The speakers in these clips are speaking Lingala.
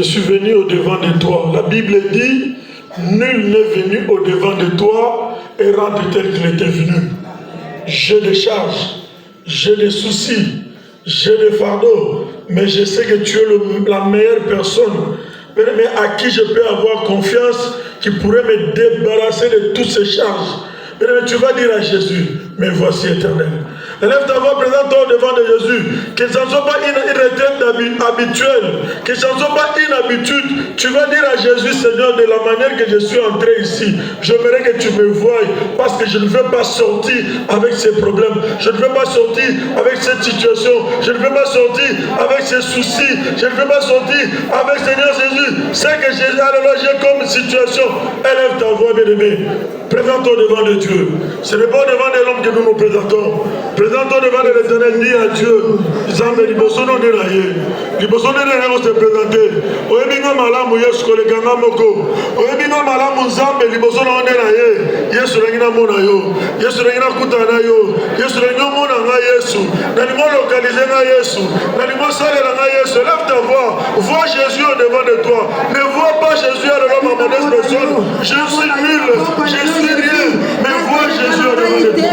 Je suis venu au-devant de toi. La Bible dit, nul n'est venu au-devant de toi et rentre tel qu'il était venu. J'ai des charges, j'ai des soucis, j'ai des fardeaux, mais je sais que tu es la meilleure personne, mais à qui je peux avoir confiance, qui pourrait me débarrasser de toutes ces charges. Mais tu vas dire à Jésus, mais voici Éternel. Élève ta voix, présente-toi devant de Jésus. Que ça ne soit pas une retraite habituelle, que ça ne soit pas une habitude. Tu vas dire à Jésus, Seigneur, de la manière que je suis entré ici, j'aimerais que tu me voies, parce que je ne veux pas sortir avec ces problèmes. Je ne veux pas sortir avec cette situation. Je ne veux pas sortir avec ces soucis. Je ne veux pas sortir avec Seigneur Jésus. C'est que Jésus a relogé comme situation. Élève ta voix, bien-aimé. Présente-toi devant de Dieu. Ce n'est pas devant de l'homme que nous nous présentons. Présente-toi devant de l'Éternel. Dis à Dieu. Zambe libosono de la ye. Libosono de la ye se présenter. Oyebinga malamu Yesu kolekanga moko. Oyebinga malamu Zambe libosono de la ye. Yesu rengina mona yo. Yesu rengina kutana yo. Yesu rengina mona nga Yesu. Nalimo localiser nga Yesu. Nalimo salela nga Yesu. Lève ta voix. Vois Jésus au devant de toi. Ne vois pas Jésus à l'homme à modeste personne. Je suis nul. Je suis rien, mais vois Jésus au devant de toi.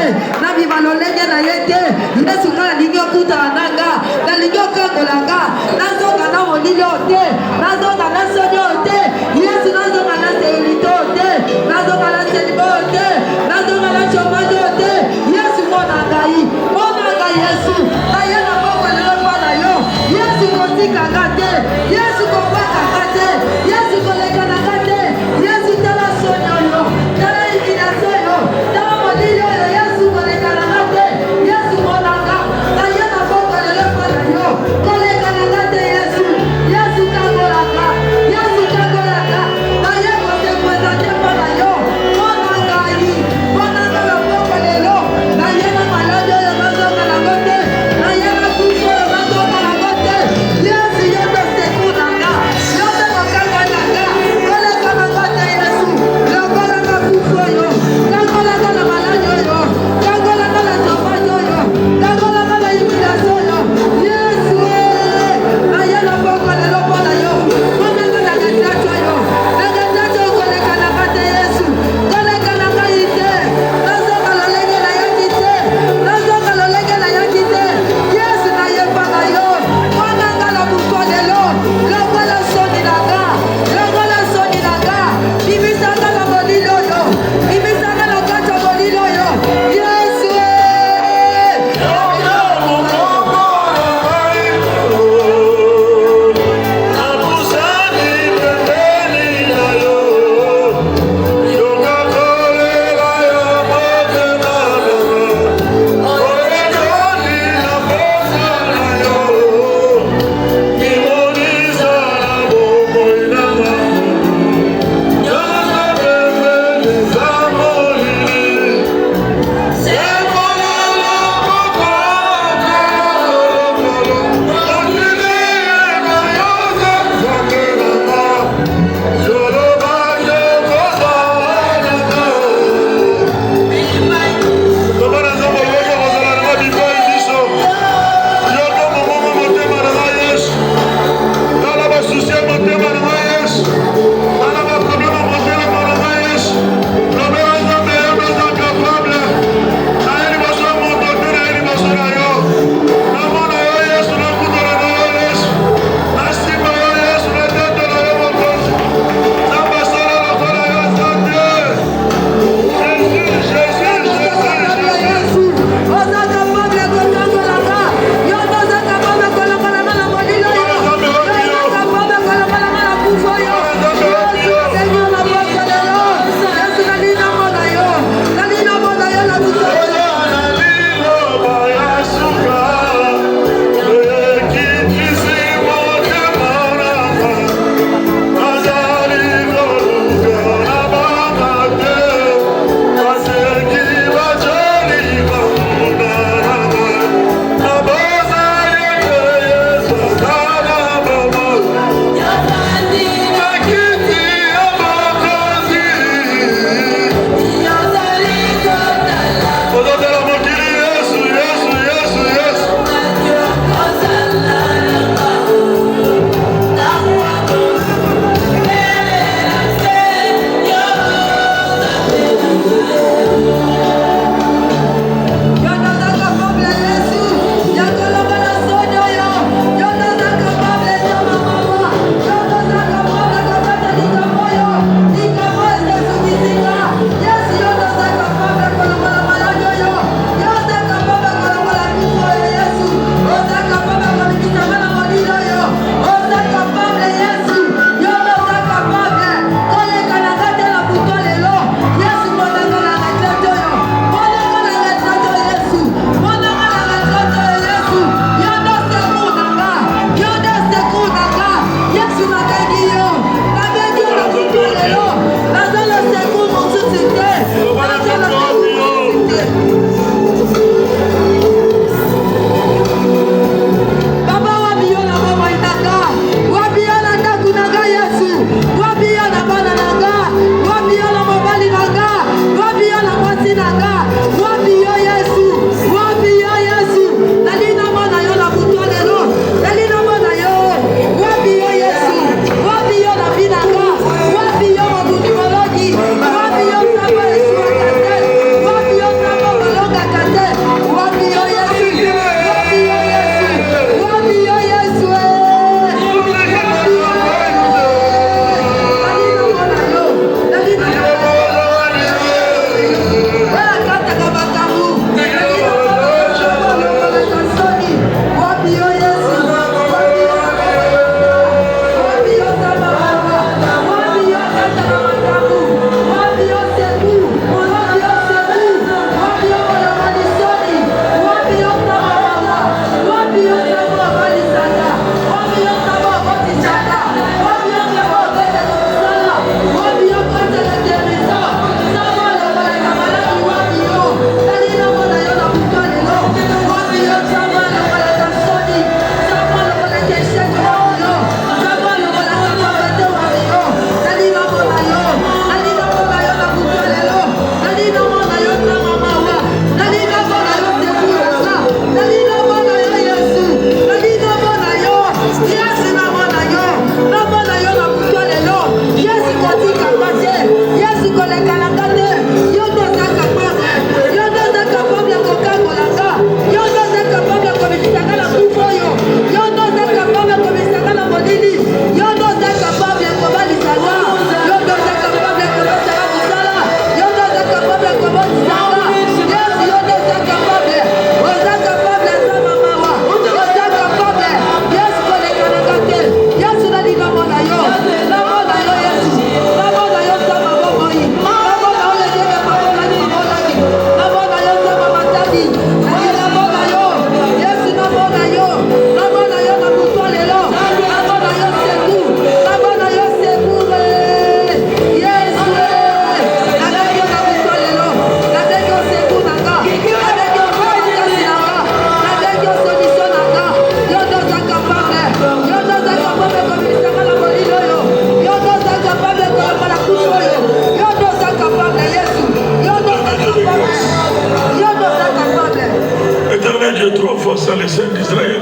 ça les saints d'Israël.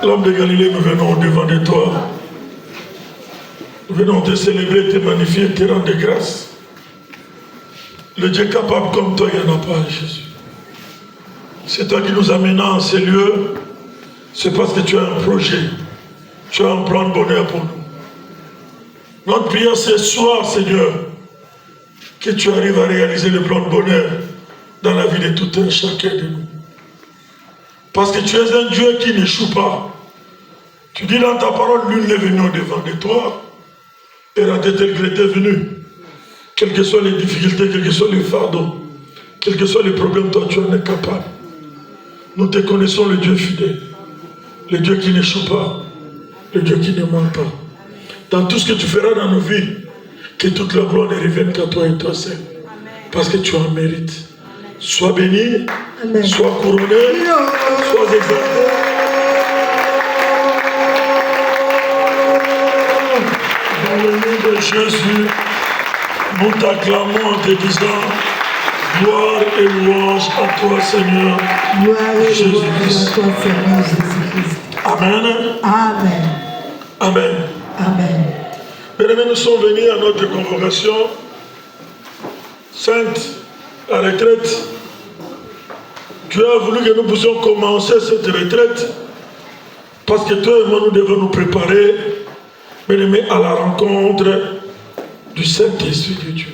L'homme de Galilée, nous venons au-devant de toi. Nous venons te célébrer, te magnifier, te rendre grâce. Le Dieu capable comme toi, il n'y en a pas, Jésus. C'est toi qui nous amènes en ces lieux. C'est parce que tu as un projet. Tu as un plan de bonheur pour nous. Notre prière ce soir, Seigneur, que tu arrives à réaliser le plan de bonheur dans la vie de tout un chacun de nous. Parce que tu es un Dieu qui n'échoue pas. Tu dis dans ta parole, nul n'est venu au-devant de toi et raté tel qu'il était venu. Quelles que soient les difficultés, quels que soient les fardeaux, quels que soient les problèmes, toi tu en es capable. Nous te connaissons, le Dieu fidèle, le Dieu qui n'échoue pas, le Dieu qui ne ment pas. Dans tout ce que tu feras dans nos vies, que toute la gloire ne revienne qu'à toi et toi seul. Parce que tu en mérites. Sois béni, Amen. Sois couronné, sois exalté. Dans le nom de Jésus, nous t'acclamons en te disant gloire et louange à toi, Seigneur. Gloire et louange à toi, Seigneur Jésus-Christ. Amen. Amen. Amen. Amen. Bien-aimés, nous sommes venus à notre convocation sainte, la retraite. Dieu a voulu que nous puissions commencer cette retraite parce que toi et moi, nous devons nous préparer, bien-aimés, à la rencontre du Saint-Esprit de Dieu.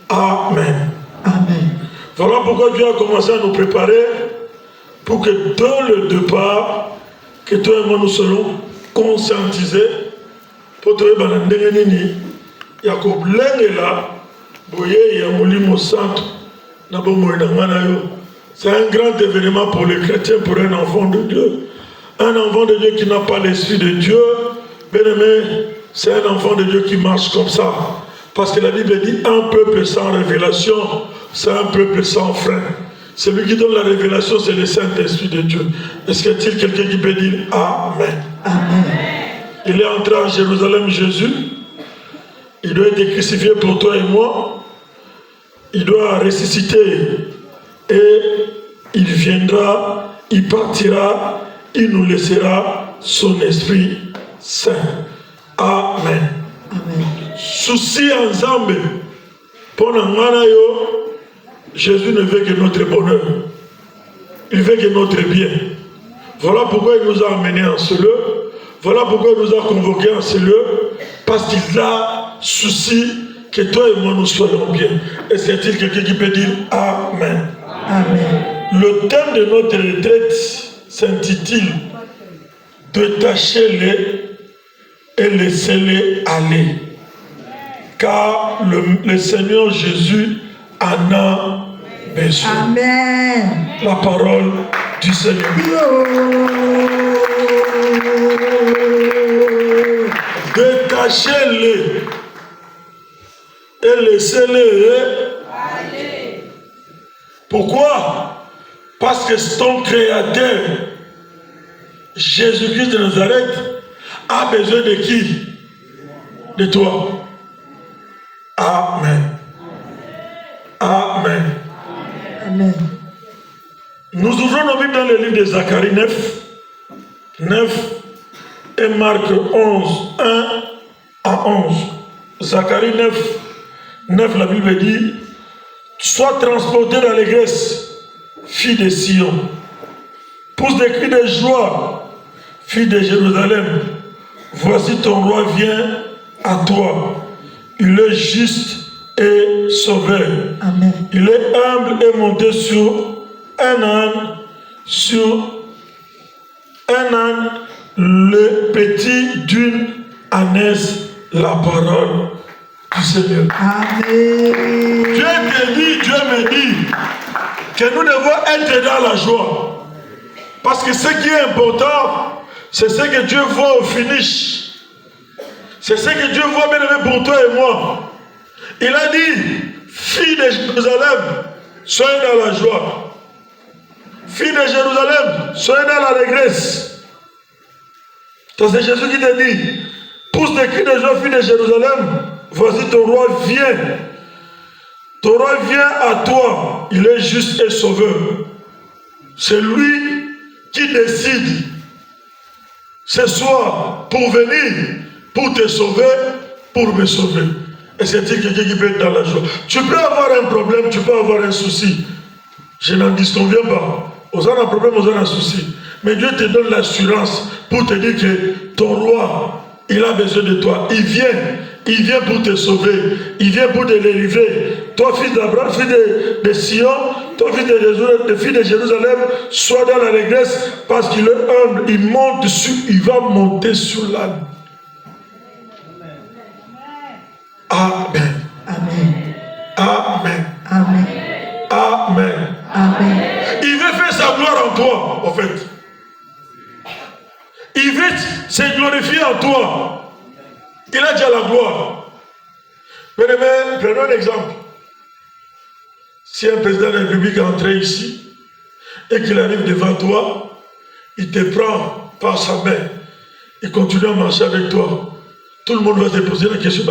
Amen. Amen. Voilà pourquoi Dieu a commencé à nous préparer pour que dès le départ, que toi et moi nous serons conscientisés pour trouver Banandengenini, Jacob Lengela, Boye, Yamolimo Santo, c'est un grand événement pour les chrétiens, pour un enfant de Dieu. Un enfant de Dieu qui n'a pas l'esprit de Dieu, bien aimé, c'est un enfant de Dieu qui marche comme ça. Parce que la Bible dit un peuple sans révélation, c'est un peuple sans frein. Celui qui donne la révélation, c'est le Saint-Esprit de Dieu. Est-ce qu'il y a quelqu'un qui peut dire Amen? Amen. Il est entré en Jérusalem, Jésus. Il doit être crucifié pour toi et moi. Il doit ressusciter. Et il viendra, il partira, il nous laissera son Esprit Saint. Amen. Amen. Souci ensemble. Pendant Jésus ne veut que notre bonheur. Il veut que notre bien. Voilà pourquoi il nous a amenés en ce lieu. Voilà pourquoi il nous a convoqués en ce lieu. Parce qu'il a souci que toi et moi nous soyons bien. Est-ce qu'il y a quelqu'un qui peut dire Amen? Amen. Le thème de notre retraite s'intitule Détachez-les et laissez-les aller. Car le Seigneur Jésus en a besoin. Amen. La parole du Seigneur. Détachez-les et laissez-les aller. Pourquoi? Parce que ton Créateur, Jésus-Christ de Nazareth, a besoin de qui? De toi. Amen. Amen. Amen. Nous ouvrons nos Bibles dans le livre de Zacharie 9 et Marc 11, 1 à 11. Zacharie 9, la Bible dit: sois transporté dans l'allégresse, fille de Sion. Pousse des cris de joie, fille de Jérusalem. Voici ton roi vient à toi. Il est juste et sauveur. Amen. Il est humble et monté sur un âne, le petit d'une ânesse, la parole du Seigneur. Amen. Dieu te dit, Dieu me dit que nous devons être dans la joie. Parce que ce qui est important, c'est ce que Dieu voit au finish. C'est ce que Dieu voit bien aimé pour toi et moi. Il a dit, fille de Jérusalem, soyez dans la joie. Fille de Jérusalem, soyez dans l'allégresse. C'est Jésus qui te dit, pousse des cris de joie, fille de Jérusalem, voici ton roi vient. Ton roi vient à toi, il est juste et sauveur. c'est lui qui décide ce soir pour venir, pour te sauver, pour me sauver. Et c'est quelqu'un qui peut être dans la joie. Tu peux avoir un problème, tu peux avoir un souci. Je n'en disconviens pas. Vous avez un problème, vous avez un souci. Mais Dieu te donne l'assurance pour te dire que ton roi, il a besoin de toi. Il vient pour te sauver. Il vient pour te délivrer. Toi, fils d'Abraham, fils de Sion, toi, fils de Jérusalem, sois dans la régresse parce qu'il est humble. Il va monter sur l'âne. Amen. Amen. Amen. Amen. Amen. Amen. Il veut faire sa gloire en toi, en fait. Il veut se glorifier en toi. Il a déjà la gloire. Mais prenons un exemple. Si un président de la République est entré ici et qu'il arrive devant toi, il te prend par sa main, il continue à marcher avec toi. Tout le monde va te poser la question,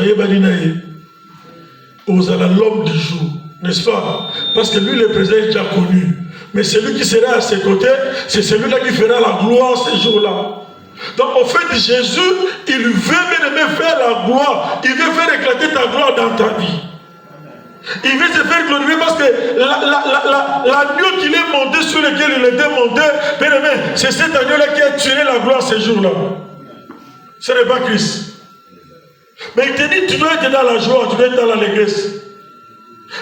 vous allez l'homme du jour, n'est-ce pas? Parce que lui, le président est déjà connu. Mais celui qui sera à ses côtés, c'est celui-là qui fera la gloire ce jour-là. Donc, en fait, Jésus, il veut bien faire la gloire. Il veut faire éclater ta gloire dans ta vie. Il veut se faire glorifier parce que l'agneau qu'il est monté, sur lequel il était monté, c'est cet agneau-là qui a tiré la gloire ce jour-là. Ce n'est pas Christ. Mais il te dit, tu dois être dans la joie, tu dois être dans l'allégresse.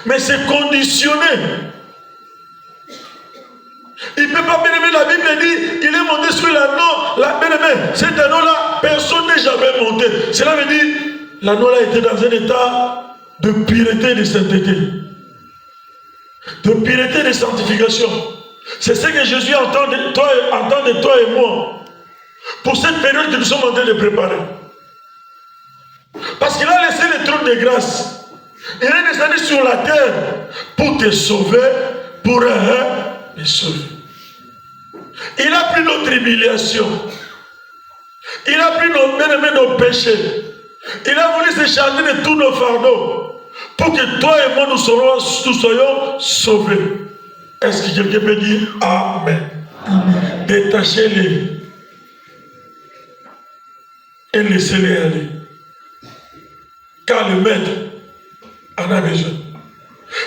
Mais c'est conditionné. Il ne peut pas, bien aimé, la Bible dit, il est monté sur l'anneau. Bien aimé, cet anneau-là, personne n'est jamais monté. Cela veut dire, l'anneau-là était dans un état de pureté et de sainteté. De pureté et de sanctification. C'est ce que Jésus entend de toi et moi. Pour cette période que nous sommes en train de préparer. Parce qu'il a laissé le trône de grâce. Il est descendu sur la terre pour te sauver, pour te sauver. Il a pris notre humiliation. Il a pris nos péchés. Il a voulu se charger de tous nos fardeaux pour que toi et moi nous soyons sauvés. Est-ce que quelqu'un peut dire Amen? Amen. Détachez-les et laissez-les aller. Car le maître en a besoin.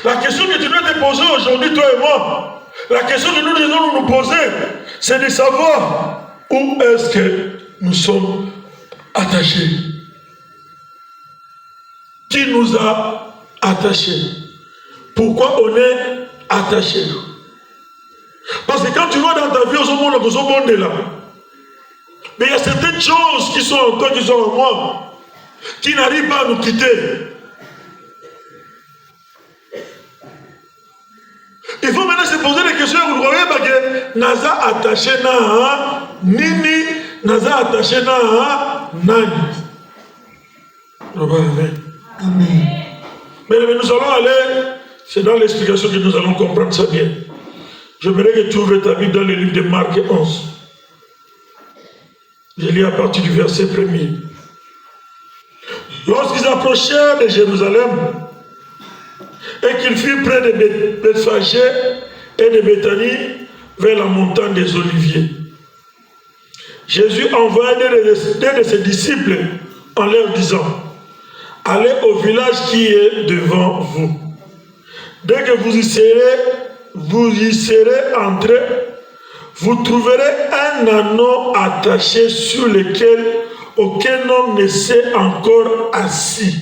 La question que tu dois te poser aujourd'hui, toi et moi, la question que nous devons nous poser, c'est de savoir où est-ce que nous sommes attachés. Qui nous a attachés? Pourquoi on est attachés? Parce que quand tu vas dans ta vie, on est là. Mais il y a certaines choses qui sont en toi, qui sont en moi, qui n'arrivent pas à nous quitter. Il faut maintenant se poser des questions. Vous voyez que Naza attaché na nini, Naza attaché na nani. Amen. Mais nous allons aller, c'est dans l'explication que nous allons comprendre ça bien. J'aimerais que tu ouvres ta Bible dans le livre de Marc 11. Je lis à partir du verset 1er. Lorsqu'ils approchèrent de Jérusalem et qu'ils furent près de Bethphagée et de Béthanie vers la montagne des Oliviers, Jésus envoya deux de ses disciples en leur disant: allez au village qui est devant vous. Dès que vous y serez entrés, vous trouverez un anneau attaché sur lequel aucun homme ne s'est encore assis.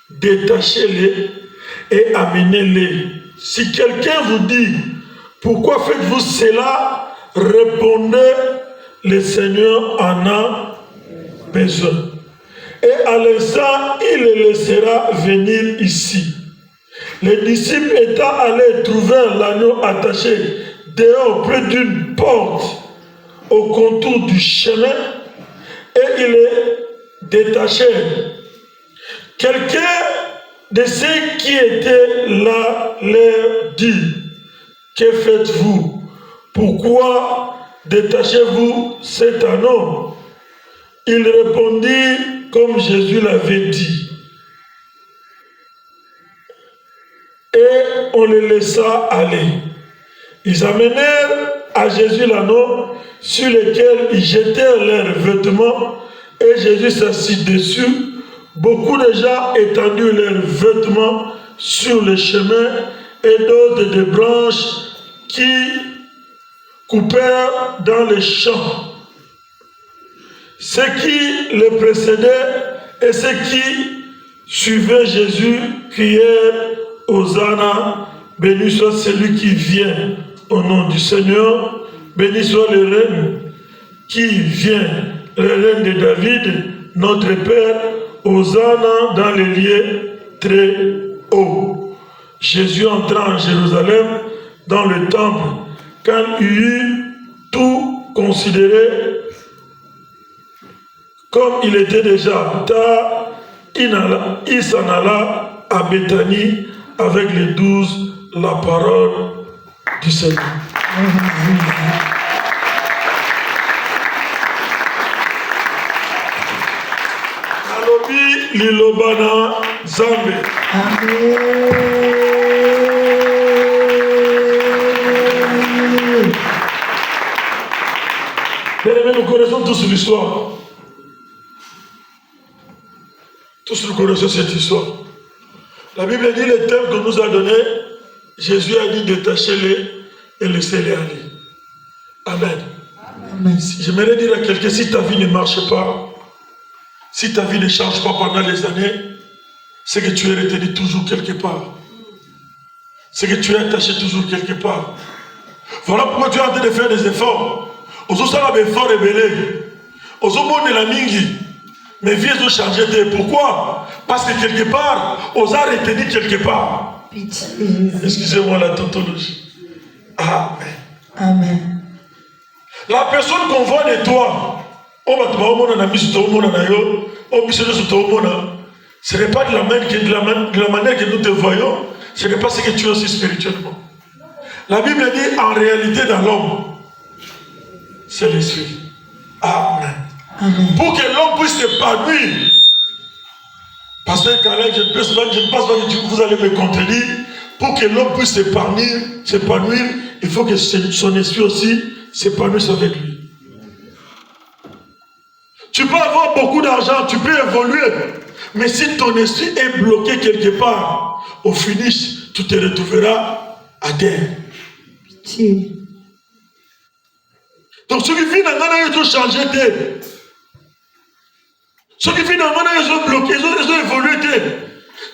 Détachez-les et amenez-les. Si quelqu'un vous dit: pourquoi faites-vous cela? Répondez: le Seigneur en a besoin. Et à l'instant, il les laissera venir ici. Les disciples étant allés trouver l'agneau attaché dehors près d'une porte au contour du chemin, et ils les détachèrent. Quelqu'un de ceux qui étaient là leur dit: que faites-vous? Pourquoi détachez-vous cet anneau? Il répondit comme Jésus l'avait dit. Et on les laissa aller. Ils amenèrent à Jésus l'anneau sur lequel ils jetèrent leurs vêtements et Jésus s'assit dessus. Beaucoup de gens étendirent leurs vêtements sur le chemin et d'autres des branches qui coupèrent dans les champs. Ceux qui le précédaient et ceux qui suivaient Jésus crièrent Hosanna, béni soit celui qui vient au nom du Seigneur, béni soit le règne qui vient, le règne de David, notre Père, Hosanna dans les lieux très hauts. Jésus entra en Jérusalem dans le temple quand il eut tout considéré comme il était déjà tard, il s'en alla à Béthanie avec les 12, la parole du Seigneur. Alobi lilobana Zambe. Bien-aimés, nous connaissons tous l'histoire. Tous nous connaissons cette histoire. La Bible dit les thèmes qu'on nous a donnés, Jésus a dit détachez-les et laissez-les aller. Amen. Amen. J'aimerais dire à quelqu'un, si ta vie ne marche pas, si ta vie ne change pas pendant les années, c'est que tu es retenu toujours quelque part. C'est que tu es attaché toujours quelque part. Voilà pourquoi tu es en train de faire des efforts. Aujourd'hui, ça va effort rebellé. Aujourd'hui, la mingi. Mes vies ont changé. Pourquoi? Parce que quelque part, on a retenu quelque part. Excusez-moi la tautologie. Amen. Amen. La personne qu'on voit de toi, ce n'est pas de la manière que nous te voyons, ce n'est pas ce que tu es aussi spirituellement. La Bible dit en réalité dans l'homme, c'est l'esprit. Amen. Amen. Pour que l'homme puisse s'épanouir. Pasteur Calais, je ne pense pas que vous allez me contredire. Pour que l'homme puisse s'épanouir, il faut que son esprit aussi s'épanouisse avec lui. Tu peux avoir beaucoup d'argent, tu peux évoluer. Mais si ton esprit est bloqué quelque part, au finish, tu te retrouveras à terre. Donc, ceux qui finissent ils ont changé terre. Ceux qui finissent ils ont bloqué, ils ont évolué terre.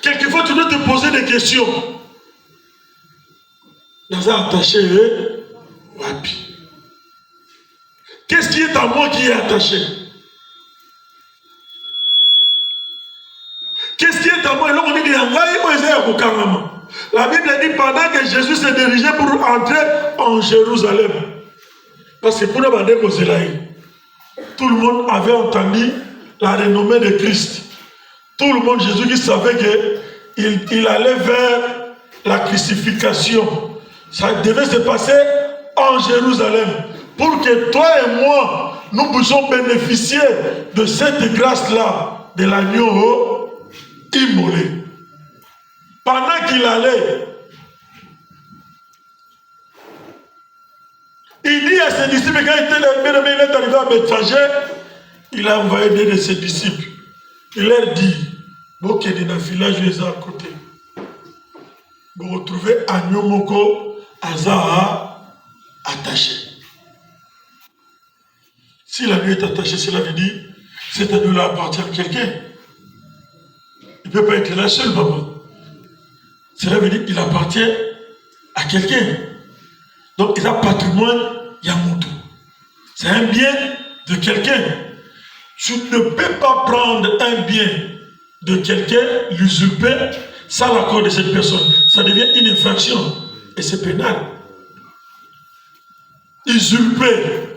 Quelquefois, tu dois te poser des questions. Dans un attaché, wapi. Qu'est-ce qui est à moi qui est attaché? Qu'est-ce qui est à moi? La Bible dit pendant que Jésus s'est dirigé pour entrer en Jérusalem. Parce que pour tout le monde avait entendu la renommée de Christ. Tout le monde, Jésus qui savait qu'il allait vers la crucifixion. Ça devait se passer en Jérusalem. Pour que toi et moi, nous puissions bénéficier de cette grâce-là, de l'agneau immolé. Pendant qu'il allait, il dit à ses disciples, quand il est arrivé à Bethphagée, il a envoyé deux de ses disciples. Il leur dit, vous qui êtes dans le village, vous êtes à côté. Vous retrouvez Agneau Moko Azaha attaché. Si l'agneau est attaché, cela veut dire cet agneau-là appartient à quelqu'un. Il ne peut pas être là seul, maman. Cela veut dire qu'il appartient à quelqu'un. Donc, il a patrimoine Yamutu. C'est un bien de quelqu'un. Tu ne peux pas prendre un bien de quelqu'un, l'usurper, sans l'accord de cette personne. Ça devient une infraction. Et c'est pénal. Usurper.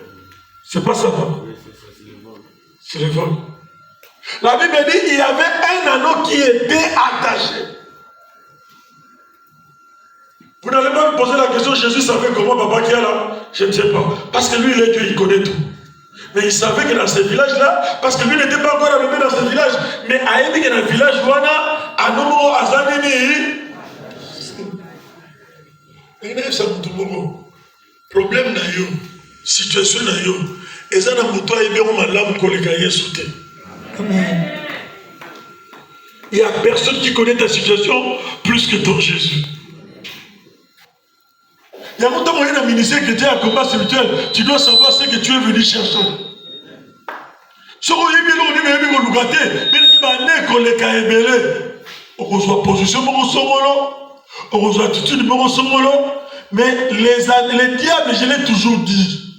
C'est pas ça, maman. C'est le vol. La Bible dit qu'il y avait un anneau qui était attaché. Vous n'allez pas me poser la question, Jésus savait comment papa qui est là? Je ne sais pas. Parce que lui, il est Dieu, il connaît tout. Mais il savait que dans ce village-là, parce que lui n'était pas encore arrivé dans ce village, mais à Émi, dans le village, Wana, à Nomo, à Zanini, problème na yo, situation na yo, eza na moto ayebi yango malamu koleka Yesu te. Amen. Il n'y a personne qui connaît ta situation plus que ton Jésus. Il y a longtemps moyen d'un ministère chrétien à combat spirituel, tu dois savoir ce que tu es venu chercher. Ce qu'on y est bien, on dit mais on nous gâte, mais on est koleka ebele. On reçoit position mon somolo, on reçoit attitude mon somolo, mais les diables, je l'ai toujours dit,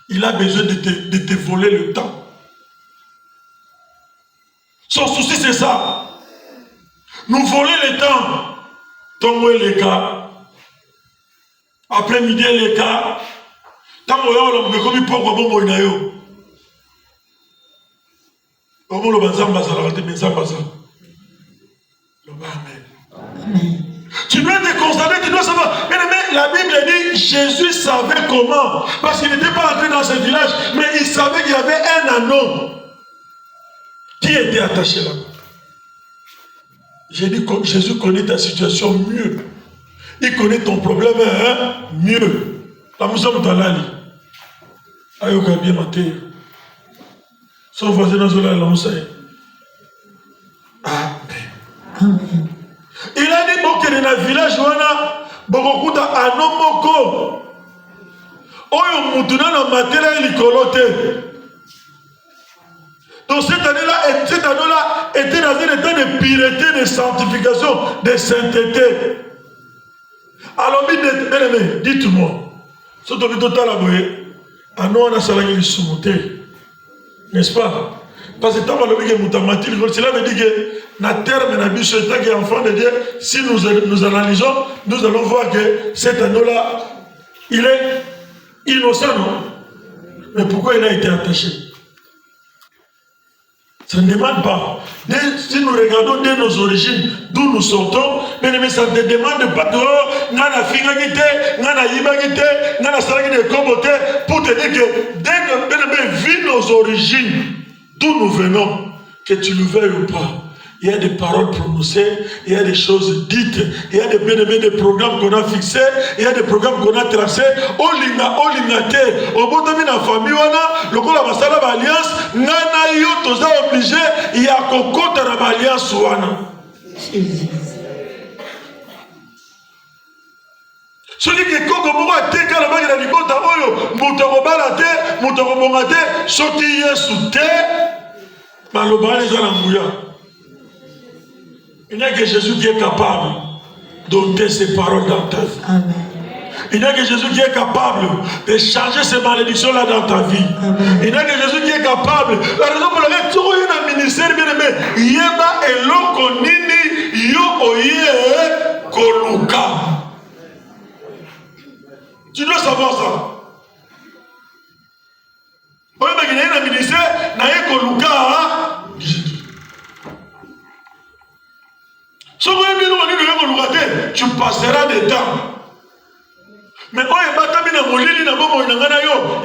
il a besoin de te voler le temps. Son souci c'est ça. Nous voler le temps. Tant les cas. Après-midi les cas. Tant que on a comme pourquoi bon moi nayo. Comment le banzam basa la tête banzam basa. Amen. Tu dois te constater, tu dois savoir. Mais la Bible dit Jésus savait comment. Parce qu'il n'était pas entré dans ce village, mais il savait qu'il y avait un anneau qui était attaché là. J'ai dit que Jésus connaît ta situation mieux. Il connaît ton problème mieux. La maison de Talali. Ayoka bien maté. Son voisin dans la lancée. Amen. Il a dit bon qu'il est dans le village wana beaucoup d'anneaux moko. Oyo mutuna na matela ilikolote. Donc cette année-là était dans un état de pureté, de sanctification, de sainteté. Alors, bien-aimé, dites-moi, ce que vous avez dit, on a salarié le soumonté. N'est-ce pas? Parce que tant que cela veut dire que la terre, en tant qu'enfant de Dieu, si nous analysons, nous allons voir que cet anneau-là, il est innocent, non? Mais pourquoi il a été attaché? Ça ne demande pas. Si nous regardons dès nos origines, d'où nous sortons, mais ça ne demande pas de nana fingagite, nana yibagite, nana salagite kobote, pour te dire que dès que vu nos origines, d'où nous venons, que tu le veuilles ou pas, il y a des paroles prononcées, il y a des choses dites, il y a des programmes qu'on a fixés, il y a des programmes qu'on a tracés. Olinate, au bout de la famille, le coup la masala alliance, nana yo toza obligé, il y a coco de la alliance wana. Celui qui est coco pour moi, t'es quand la bague de l'ibota oyo, moutokobalate, moutokobongate, soti yesu te, malobale za la mouya. Il n'y a que Jésus qui est capable d'ôter ses paroles dans ta vie. Amen. Il n'y a que Jésus qui est capable de changer ces malédictions-là dans ta vie. Amen. Il n'y a que Jésus qui est capable. La raison pour laquelle tu as un ministère bien aimé, Yeba eloko nini yo oye koluka. Tu dois savoir ça. Oyeba qu'il y a un ministère, na ye koluka. Tu passeras des temps. Mais il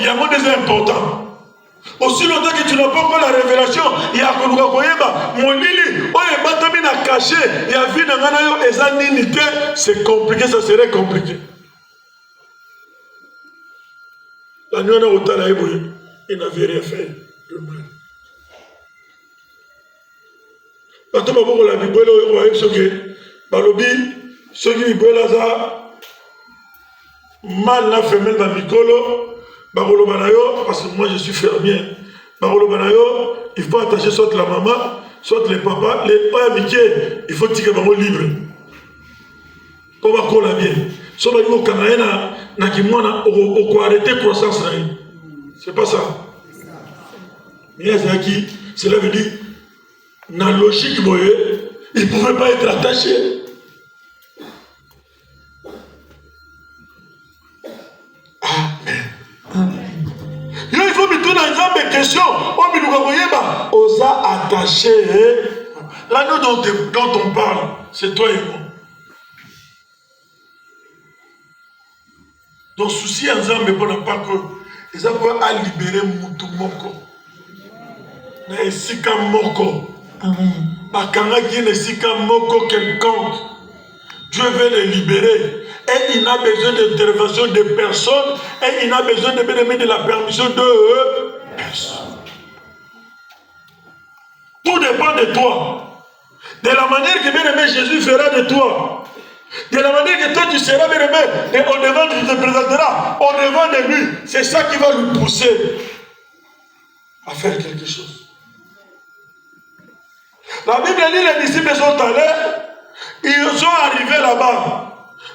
y a un des important. Aussi longtemps que tu n'as pas encore la révélation, il y a caché, c'est compliqué, ça serait compliqué. La nuit, il n'avait rien fait de mal. Maintenant, la Bible, ceux qui vivent là, mal la femelle va mikolo, parce que moi je suis fermier. Il faut attacher soit la maman, soit les papas, les pas amitiés, il faut tirer maman libre. Pour voir qu'on l'a bien. Si on a Canada, on peut arrêter la croissance. C'est pas ça. Cela veut dire, dans la logique, il ne pouvait pas être attaché. Amen. Il faut me donner une question. On osa attaché. L'anneau dont on parle, c'est toi et moi. Donc, souci ensemble, on n'a pas que. Ils ont à libérer Moutoumoko. Mais si comme Moko. Bakanga qui ne si comme Moko quelconque. Dieu veut les libérer. et il n'a besoin d'intervention de personne, et il n'a besoin de la permission de personne. Tout dépend de toi. De la manière que bien-aimé Jésus fera de toi. De la manière que toi tu seras bien-aimé, et au devant, tu te présenteras au devant de lui. C'est ça qui va lui pousser à faire quelque chose. La Bible dit les disciples sont allés, ils sont arrivés là-bas.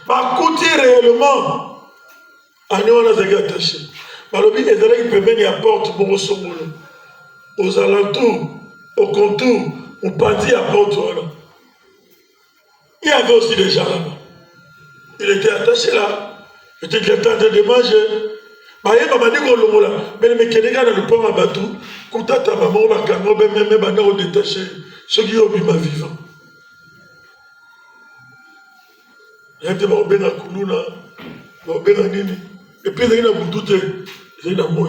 Par côté réellement, on a attaché. Malobi, les élèves peuvent venir à porte pour aux alentours, au contour, on partit à porte. Il y avait aussi des gens là-bas. Il était attaché là. Il était en train de manger. Mais il m'a dit qu'on l'a là. Mais quelqu'un dans le pont à bateau, quand ta maman va calmer, même on détaché. Ceux qui ont vu ma vivant. Il y a des gens qui ont vu et puis il y a des gens qui ont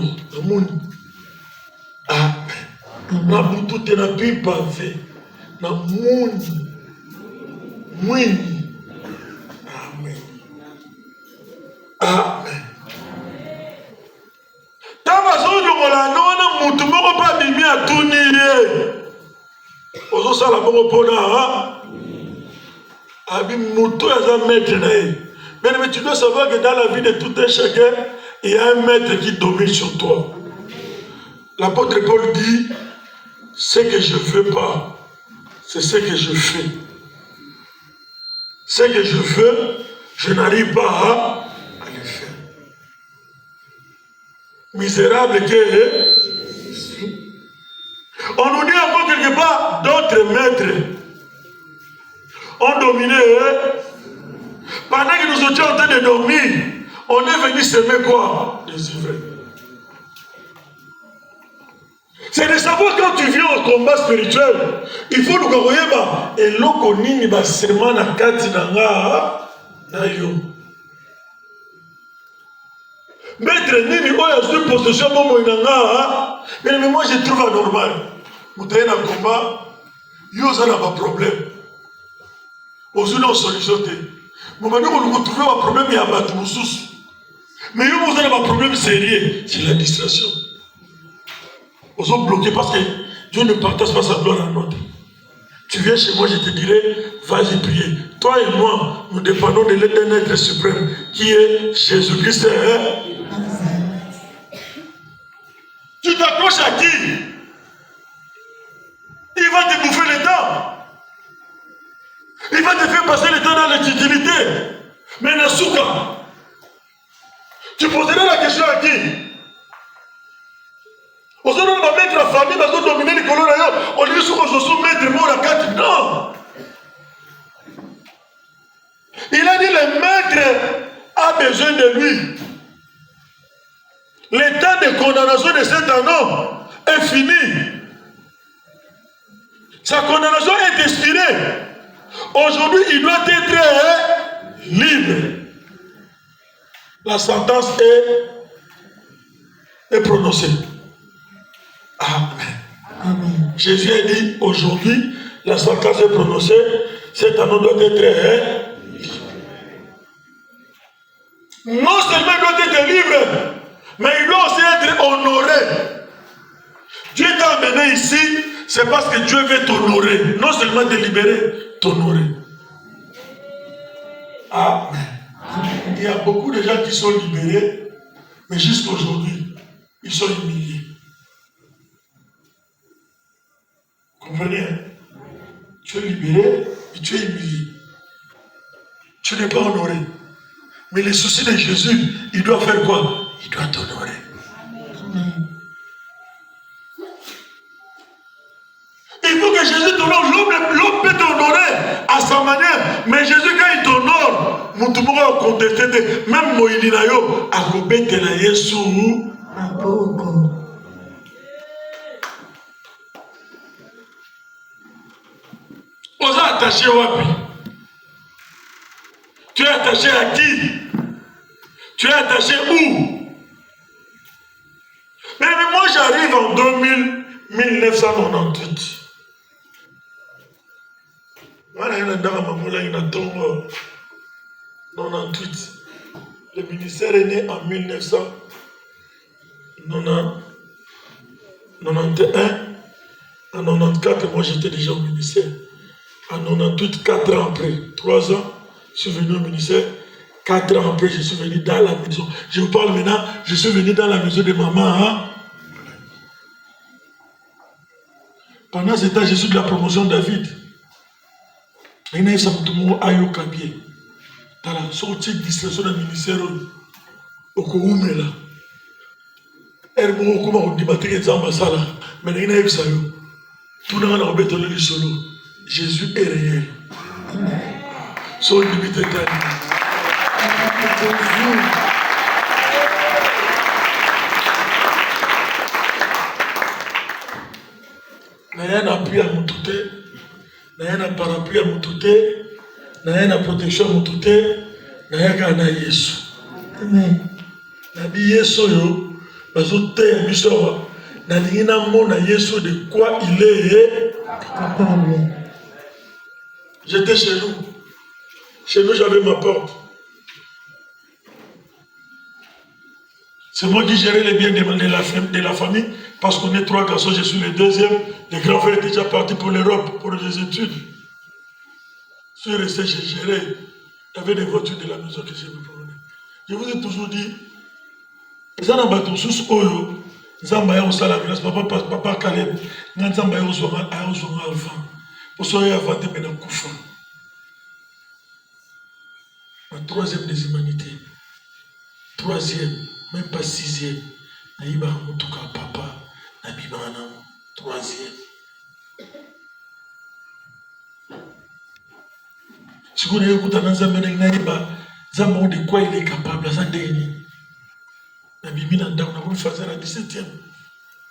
vu ah, na butu na pi pavé na muni mwini. Amen. Amen. Tava zono molano na mutu moko pa bimi atuniye. Ozo sala moko pona abi mutu aza maître na ye. Mais tu dois savoir que dans la vie de tout un chacun, il y a un maître qui domine sur toi. L'apôtre Paul dit, ce que je ne veux pas, c'est ce que je fais. Ce que je veux, je n'arrive pas à le faire. Misérable que je suis. On nous dit encore quelque part, d'autres maîtres ont dominé. Pendant que nous étions en train de dormir, on est venu semer quoi? Des ivraies. C'est de savoir quand tu viens au combat spirituel, il faut nous connaître et l'oko nini ba sema na kati na yo. Maître nini oya sur possession momo inanga, mais moi je trouve anormal. Moutaye na combat, yo ça n'a pas de problème. Aujourd'hui on solution te. Moment où nous retrouvons un problème il y a pas de moussous. Mais yo vous avez un problème sérieux, c'est la distraction. Ils sont bloqués parce que Dieu ne partage pas sa gloire à l'autre. Tu viens chez moi, je te dirai, vas-y prier. Toi et moi, nous dépendons de l'aide d'un être suprême qui est Jésus-Christ. Tu t'accroches à qui? Il va te bouffer le temps. Il va te faire passer le temps dans l'inutilité. Mais Nasuka, tu poserais la question à qui? Aujourd'hui, on va mettre la famille dans le dominer les colons d'ailleurs. On dit que je suis maître mort à 4. Non. Il a dit le maître a besoin de lui. Le temps de condamnation de cet homme est fini. Sa condamnation est expirée. Aujourd'hui, il doit être libre. La sentence est prononcée. Amen. Amen. Jésus a dit aujourd'hui, la sentence est prononcée, cet homme doit être libre. Non seulement il doit être libre, mais il doit aussi être honoré. Dieu t'a amené ici, c'est parce que Dieu veut t'honorer. Non seulement te libérer, t'honorer. Amen. Il y a beaucoup de gens qui sont libérés, mais jusqu'à aujourd'hui, ils sont humiliés. Comprenez, hein? Tu es libéré et tu es humilié. Tu n'es pas honoré. Mais les soucis de Jésus, il doit faire quoi? Il doit t'honorer. Il faut que Jésus t'honore. L'homme peut t'honorer à sa manière. Mais Jésus, quand il t'honore, Moutoumora a contesté. Même Moïdinayo a coupé la Yesu. On s'est attaché wapi? Tu es attaché à qui? Tu es attaché où? Mais moi j'arrive en 1998. Voilà, il y a un maman là, il a tombé. 98. Le ministère est né en 1991. En 94, moi j'étais déjà au ministère. En 98, 4 ans après, 3 ans, je suis venu au ministère. 4 ans après, je suis venu dans la maison. Je vous parle maintenant, je suis venu dans la maison de maman. Hein? Pendant ce temps, je suis de la promotion David. Il y a un ayo kabie. Dans la sortie de distraction du ministère, au Koumela. Elle m'a dit que je vais vous mais il y a un tout le monde a besoin de solo. Jésus est réel. Son limite est rien appui à mon touté, rien à parapluie à mon touté, rien à protection à mon touté, rien qu'à Yesu. Amen. Nabi Yesu yo, bazote biso na lingina mona Yesu de quoi il est capable. J'étais chez nous. Chez nous, j'avais ma porte. C'est moi qui gérais les biens de la famille parce qu'on est 3 garçons, je suis le deuxième. Les grands frères étaient déjà partis pour l'Europe, pour les études. Je suis resté, j'ai géré. Il y avait des voitures de la maison que je me promenais. Je vous ai toujours dit, les gens ont sous Oyo, Zamba au Salavilas, papa Caleb, Zamba au Zoma avant. Pour ça, il y a inventé maintenant Koufa. La 3e des humanités. 3e, même pas 6e. Naïba Moutouka papa, Nabiba Anam, 3e. Si vous avez écouté Zamba Naïba, Zamba de quoi il est capable, ça déni. Nabibi Nanda, on a voulu faire la 17e.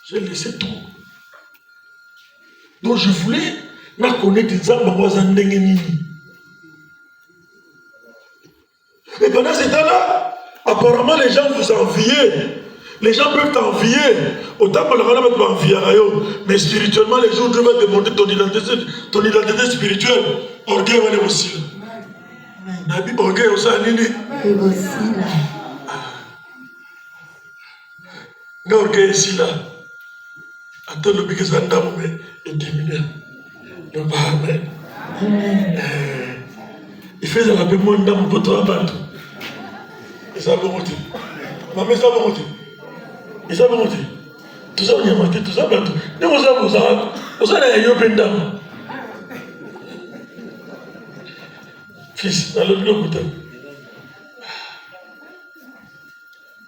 J'ai laissé tout. Donc je voulais la connaître Zamba Wazandengeni. Et pendant ce temps-là, apparemment les gens vous enviaient. Les gens peuvent t'envier. Autant que le rana va t'envier, mais spirituellement, les jours où Dieu va te montrer ton identité spirituelle, orgueil va aller aussi. Nabi orgueil aussi à Nini. Nga orgueil ici là. Attends le bique Zanda mais est diminué. Non pas amen. Il fait ça la paix mon dame pour toi battre. Et ça va monter. Maman ça va monter. Et ça va monter. Tout ça on y a monté, tout ça battre. Ne vous avez eu une dame. Fils, dans le bloc où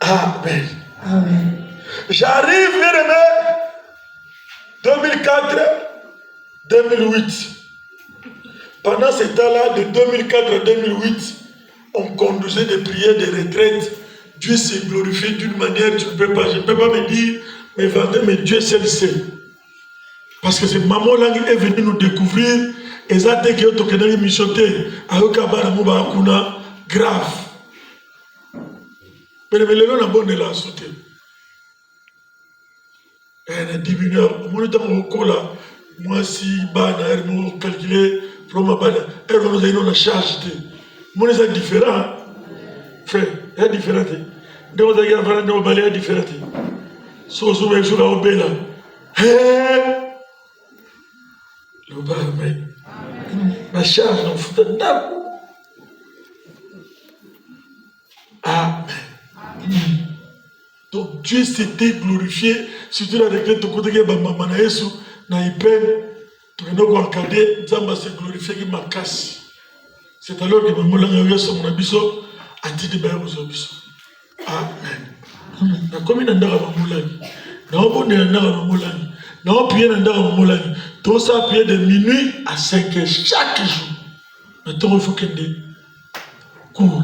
Amen. Amen. J'arrive, bien aimé, 2004-2008. Pendant ce temps-là, de 2004 à 2008, on conduisait des prières de retraite. Dieu s'est glorifié d'une manière, tu ne peux pas, je ne peux pas me dire, mais vanter, mais Dieu seul sait. Parce que c'est maman là qui est venue nous découvrir, et ça dès que tu as une mission, grave. Mais les gens ont la sauté. Elle a diminué. Moi, si je calculé, elle a charge. Moi, c'est différent. Frère, c'est différent. Donc, vous avez différent. Si vous avez un peu là, le bas, ma charge, on fout un dame. Amen. Donc Dieu s'était glorifié, surtout la regrette de côté de maman na Yesu, na ipen, tu n'as pas encadré, Zamba s'est glorifié qui m'a cassé. C'est alors que maman l'a eu sur mon abisso, a dit de bain aux abisso. Amen. Na comme il n'a pas maman l'a eu, na on peut n'a pas maman l'a eu, na on peut n'a pas maman l'a eu. Tout ça prier de minuit à 5 heures chaque jour. Maintenant il faut qu'il y ait des cours.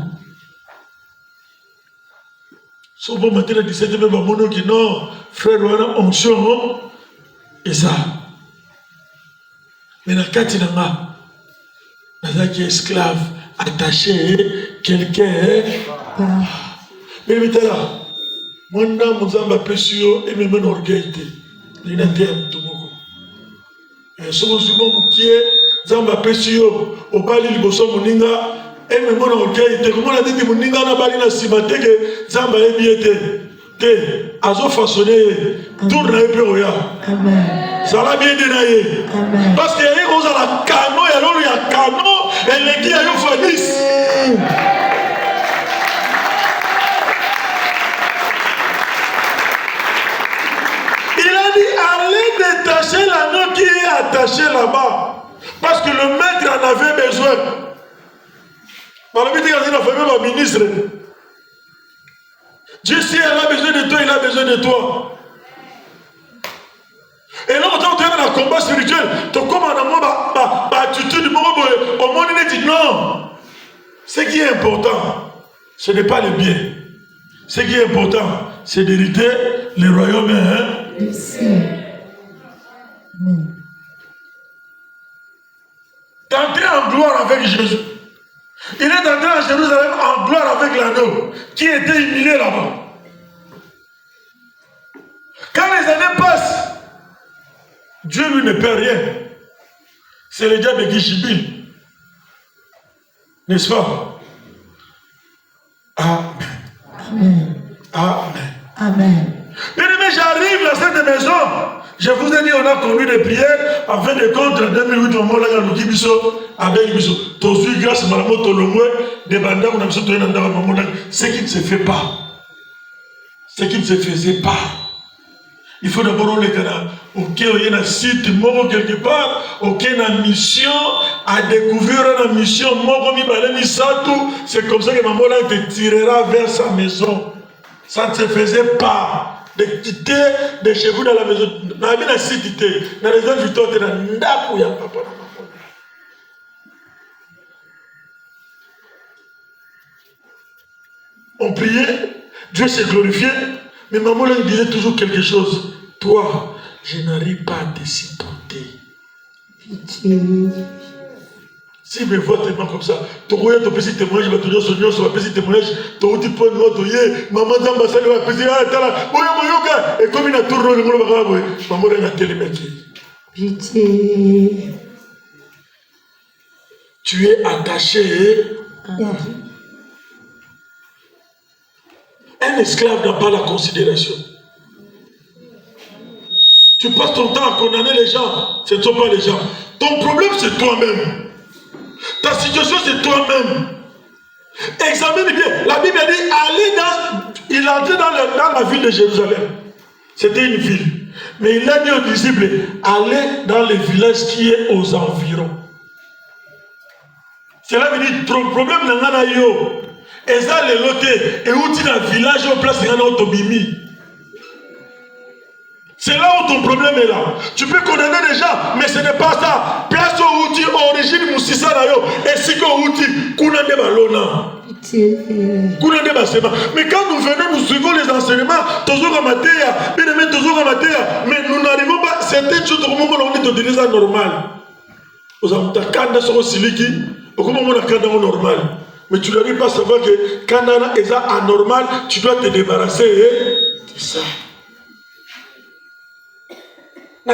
Souvent, matin à 17h, mais mon qui non, frère, on a onction, et ça. Mais dans le cas de la qui est esclave, attaché, quelqu'un, mais là, mon âme, mon âme a péché, et même un orgueil, il y a un terme, tout le monde. Et souvent, qui est, Zamba péché, au bas, il bosse, mon inga, Et même mon orgueil, comment on a dit que mon ninga na bali na simate que zamba e biete. Te azo façonné tourne et puis oya. Amen. Ça l'a bien dénaillé. Amen. Parce qu'il y a eu la canon et alors il y a canon et les qui a eu fanis. Il a dit allez détacher l'anneau qui est attaché là-bas. Parce que le maître en avait besoin. Dans le but il a fait même un ministre. Dieu si elle a besoin de toi, il a besoin de toi. Et là, quand tu es dans le combat spirituel, tu commandes à moi, attitude, au monde, il dit non. Ce qui est important, ce n'est pas le bien. Ce qui est important, c'est d'hériter le royaume. D'entrer en gloire avec Jésus. Il est entré à Jérusalem en gloire avec l'anneau qui était humilié là-bas. Quand les années passent, Dieu lui ne perd rien. C'est le diable qui chibille. N'est-ce pas? Amen. Amen. Amen. Amen. Mais j'arrive dans cette maison. Je vous ai dit, on a conduit des prières en fin de compte, en 2008, on m'a dit, avec Bisso, Tosu, grâce à Malamo, Tolomwe, des bandas, on a besoin de ce qui ne se fait pas. Ce qui ne se faisait pas. Il faut d'abord le Canada. Ok, il y a un site mort quelque part. Ok, il y a une mission à découvrir une mission. C'est comme ça que maman te tirera vers sa maison. Ça ne se faisait pas. De quitter de chez vous dans la maison. Dans la cité, dans les zones du temps, dans la papa. On priait, Dieu s'est glorifié, mais maman lui disait toujours quelque chose. Toi, je n'arrive pas à te supporter. Si me vois tellement comme ça, tu vois ton petit témoignage, tu vas te dire son nom, son petit témoignage, ton petit point de mot, tu es, maman d'ambassade, va peser, ah, t'as là, et comme il a tourné le monde, maman a télémétrie. Pitié. Tu es attaché. Un esclave n'a pas la considération. Tu passes ton temps à condamner les gens, ce ne sont pas les gens. Ton problème, c'est toi-même. Ta situation, c'est toi-même. Examine bien. La Bible dit, il entrait dans la ville de Jérusalem. C'était une ville. Mais il a dit aux disciples, allez dans le village qui est aux environs. Cela veut dire, ton problème n'est pas yo. Et ça, les lotés, et où tu es dans le village, au place, il y a un autobimi. C'est là où ton problème est là. Tu peux condamner les gens, mais ce n'est pas ça. Place au outil, origine moussissa nayo, et si qu'on outil, kunande balona. Mais quand nous venons, nous suivons les enseignements, toujours à matéa, mais nous n'arrivons pas, certaines choses, on est donné ça normal. Aux amoutakandas sont siliki, au moment où on a kanda normal. Mais tu n'arrives pas à savoir que quand on est anormal, tu dois te débarrasser de ça. Il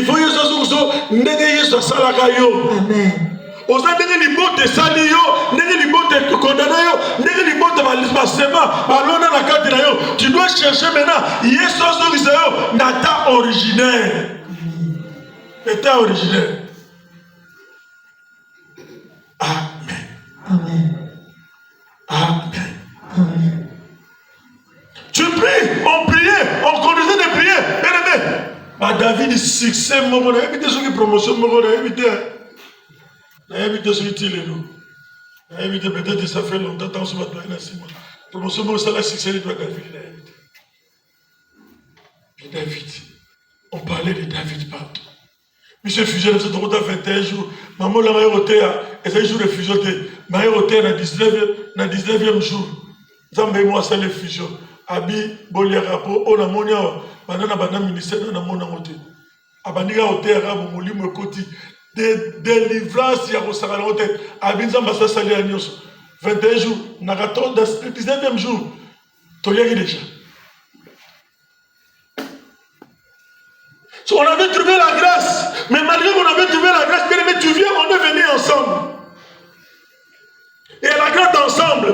faut que ce soit Amen. Oza ndenge libote sali yo, ndenge libote condamné yo, ndenge libote basema, balona na kati na yo. Tu dois chercher maintenant Yesu zo nata originaire. État originaire. Amen. Amen. Amen. Amen. Tu pries, on priait, on conduisait des prières. Bien aimé. David, succès, on a évité ce qui promotion, on a évité. On a évité ce qui est là. On a évité peut-être que ça fait longtemps, tant que ça va être 6 mois. Promotion, on a la succès de David. David. On parlait de David partout. Monsieur Fusion, c'est trop tard 21 jours. Maman l'a réoté, et c'est un jour de fusion. Ma réoté dans 19e jour. Zambé moi, c'est le fusion. Abi, Bolia Rapo, on a mon yao. Banana banana ministère, on a mon amote. Abanika hoté, Arabo, Molimo Koti. Délivrance, il y a au Saranote. Abi Zambassa Sali Agnos. 21 jours. Nagaton, dans le 19e jour. Toyagi déjà. On avait trouvé la grâce, mais malgré qu'on avait trouvé la grâce, bien aimé, tu viens, on est venus ensemble. ensemble.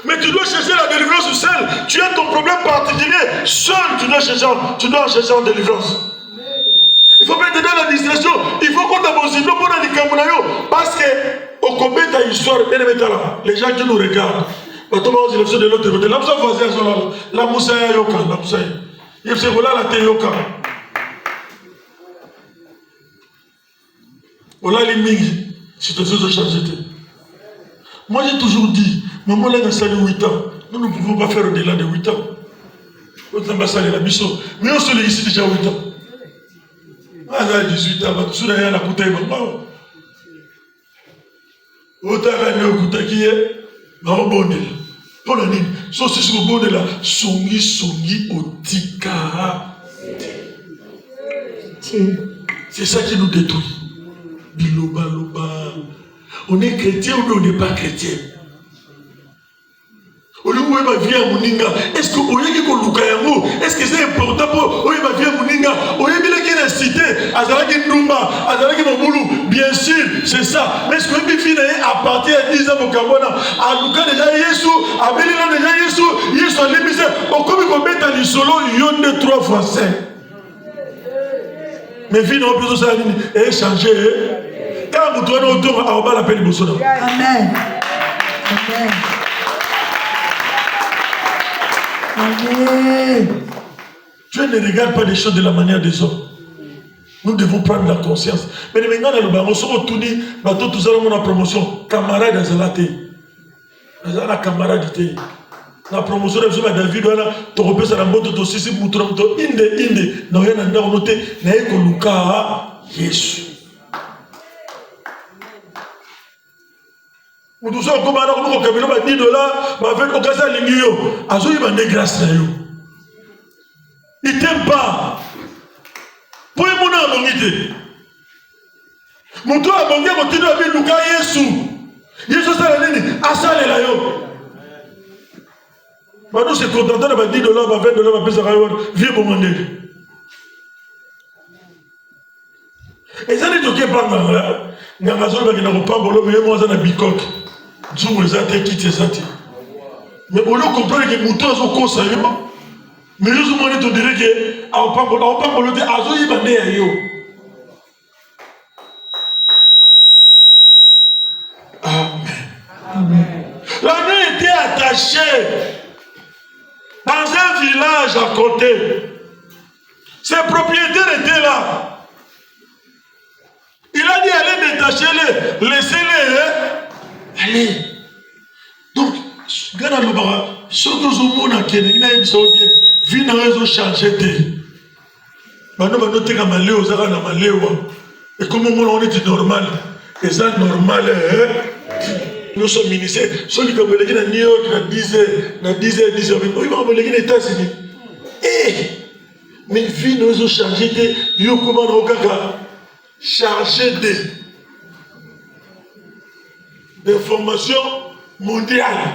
Mais tu dois chercher la délivrance seul. Tu as ton problème particulier. Seul, tu dois chercher en délivrance. Il faut mettre dans la distraction. Il faut qu'on t'abonne pour dans les Camerounais. Parce que, au combat de l'histoire, les gens qui nous regardent, de l'autre côté, la Moussaïa Yoka, la Moussaïa. Il se roule la Teyoka. Voilà les mingi. Situation de changer. Moi j'ai toujours dit, maman là dans 8 ans, nous ne pouvons pas faire au-delà de 8 ans. On n'a pas salé la mission. Mais on se l'est ici déjà 8 ans. Ah là, 18 ans, tout ça, il y a la bouteille, maman. Autant qu'il y a une bouteille qui est, mais on bonne là. Pour la ligne, sauf si c'est bonne là, songi, otika. C'est ça qui nous détruit. Biloba, loba. On est chrétien ou on n'est pas chrétien? Est-ce que vous avez est-ce que c'est important pour vous avez cité bien sûr, c'est ça. Mais est-ce que vous avez à partir de 10 ans au Cameroun, à Luka déjà Yesu, à Belina déjà Yesu, Yesu a l'émissaire, au comme il met dans le solo, il y a 3 Français. Mais vie non plus ça et changer. Quand vous tournez autour, on va l'appeler Bosona. Amen. Amen. Amen. Dieu ne regarde pas les choses de la manière des hommes. Nous devons prendre la conscience. Mais maintenant, on se retourne, tout ça, on a promotion. Camarade Azalate. Azala camarade. La promotion de David, tu repères ça dans le mot de Sissi Moutram, Inde, n'a rien à noter, n'a rien que Luka, Jésus. Nous tous sommes comme un homme qui a $10, ma fait au cas de l'ingio. Azo il m'a grâce na yo. Il t'aime pas. Pour mon nom ngité. Mon toi bon gars continue à vivre Luka Yesu. Yesu ça la nini asale la yo. Maintenant c'est contentant de $10, ma $20, ma pesa rayon, vieux pour mon nez. Et ça n'est que pas mal. N'amazon va gagner pas bolo mais moi ça na bikok. Nous les athées qui te sentent. Mais au lieu de comprendre que les moutons sont conseillés, mais nous sommes en train de dire que on parle de Azo Ibané à yo. Amen. La nuit était attachée dans un village à côté. Ses propriétaires étaient là. Il a dit allez détacher-les, laissez-les. Allez. Donc, regarde le bara. Surtout au monde à Kenya, il a bien. Vie n'a pas changé. Maintenant, on est comme Maléo, ça va dans Maléo. Et comme on est normal, et ça normal, nous sommes ministères. Ceux qui ont été à New York, na 10 heures, oui, mais on est aux États-Unis. Mais vie n'a pas changé. Yo comment on a chargé d'informations mondiales.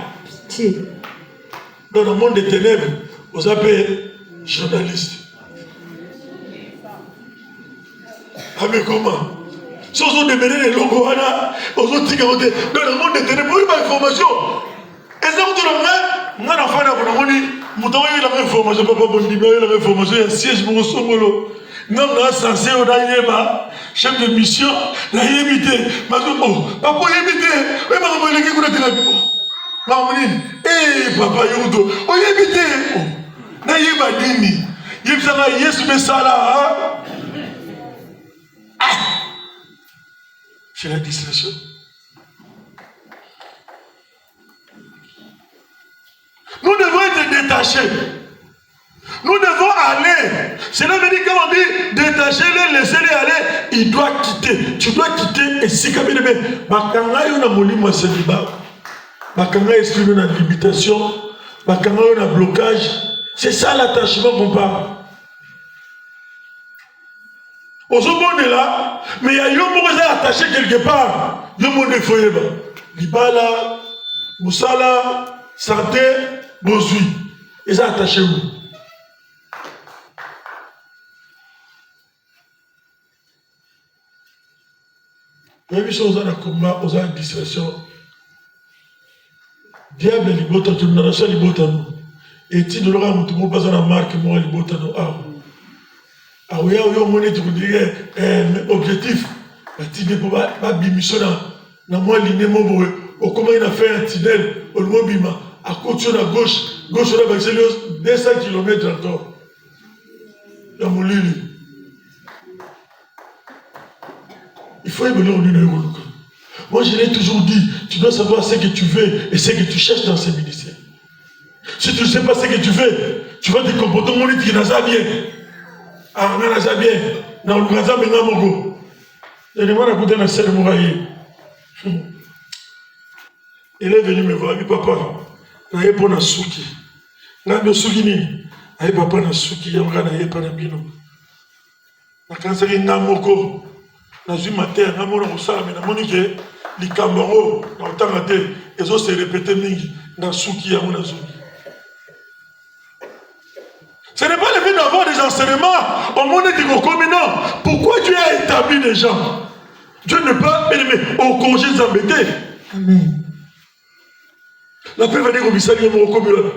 Dans le monde des ténèbres, vous appelez journaliste. Ah mais comment? Si vous avez demandé les logos, vous avez dit dans le monde des ténèbres, vous avez une information. Et ça vous donne un enfant vous avez la même information, papa, vous avez la même information, il y a un siège pour vous. Non, là, censé, on a yéba, chef de mission, la yébité. Ma papa yébité. Oui, ma maman, il est qui la vie. Papa Yodo, oh yébité. Na yéba dini. Yébsana yesu mesala. C'est la distraction. Nous devons être détachés. Nous devons aller. Cela veut dire qu'on dit détachez-les, laissez-les aller. Il doit quitter. Tu dois quitter. Et si comme il est, Bakanga yon a moli moi c'est liba. Bakanga esprit yon a limitation. Bakanga yon a blocage. C'est ça l'attachement qu'on parle. On se bonne là, mais il y a yon qui est attaché quelque part. Yon mon défoyer ba. Libala, Moussala, Santé, Bozui. Ils sont attachés où? Même si on a un combat, on a une distraction. Diable libota, tu n'as pas libota. Et tu ne l'auras pas dans la marque, moi libota. Ah oui, tu dirais objectif. Tu ne peux pas bimisser dans moi ligne mobile. Au comment il a fait un tunnel au Mobima. À côté de la gauche, là, 200 km encore. Dans mon lit. Il faut évoluer au lieu. Moi, je l'ai toujours dit, tu dois savoir ce que tu veux et ce que tu cherches dans ces ministères. Si tu ne sais pas ce que tu veux, tu vas te comporter comme on dit que ça bien. Ah, on a ça bien. Dans le Gaza, mais non, mon je demande à écouter la scène Mouraïe. Il est venu me voir, il dit papa, il y a pas de souki. Il y a pas de souki, il y a pas de souki, il y a pas de bino. Quand c'est une namoko, dans une matière, dans mon ressort, mais dans mon idée, les cambaro, dans le temps de thé, ils ont se répété mingi, dans souki, il y a mon souki. Ce n'est pas le fait d'avoir des enseignements au monde du Goko, mais non. Pourquoi Dieu a établi des gens? Dieu ne peut pas aimer au congé d'embêter. Amen. La paix va dire au Bissali et au Goko.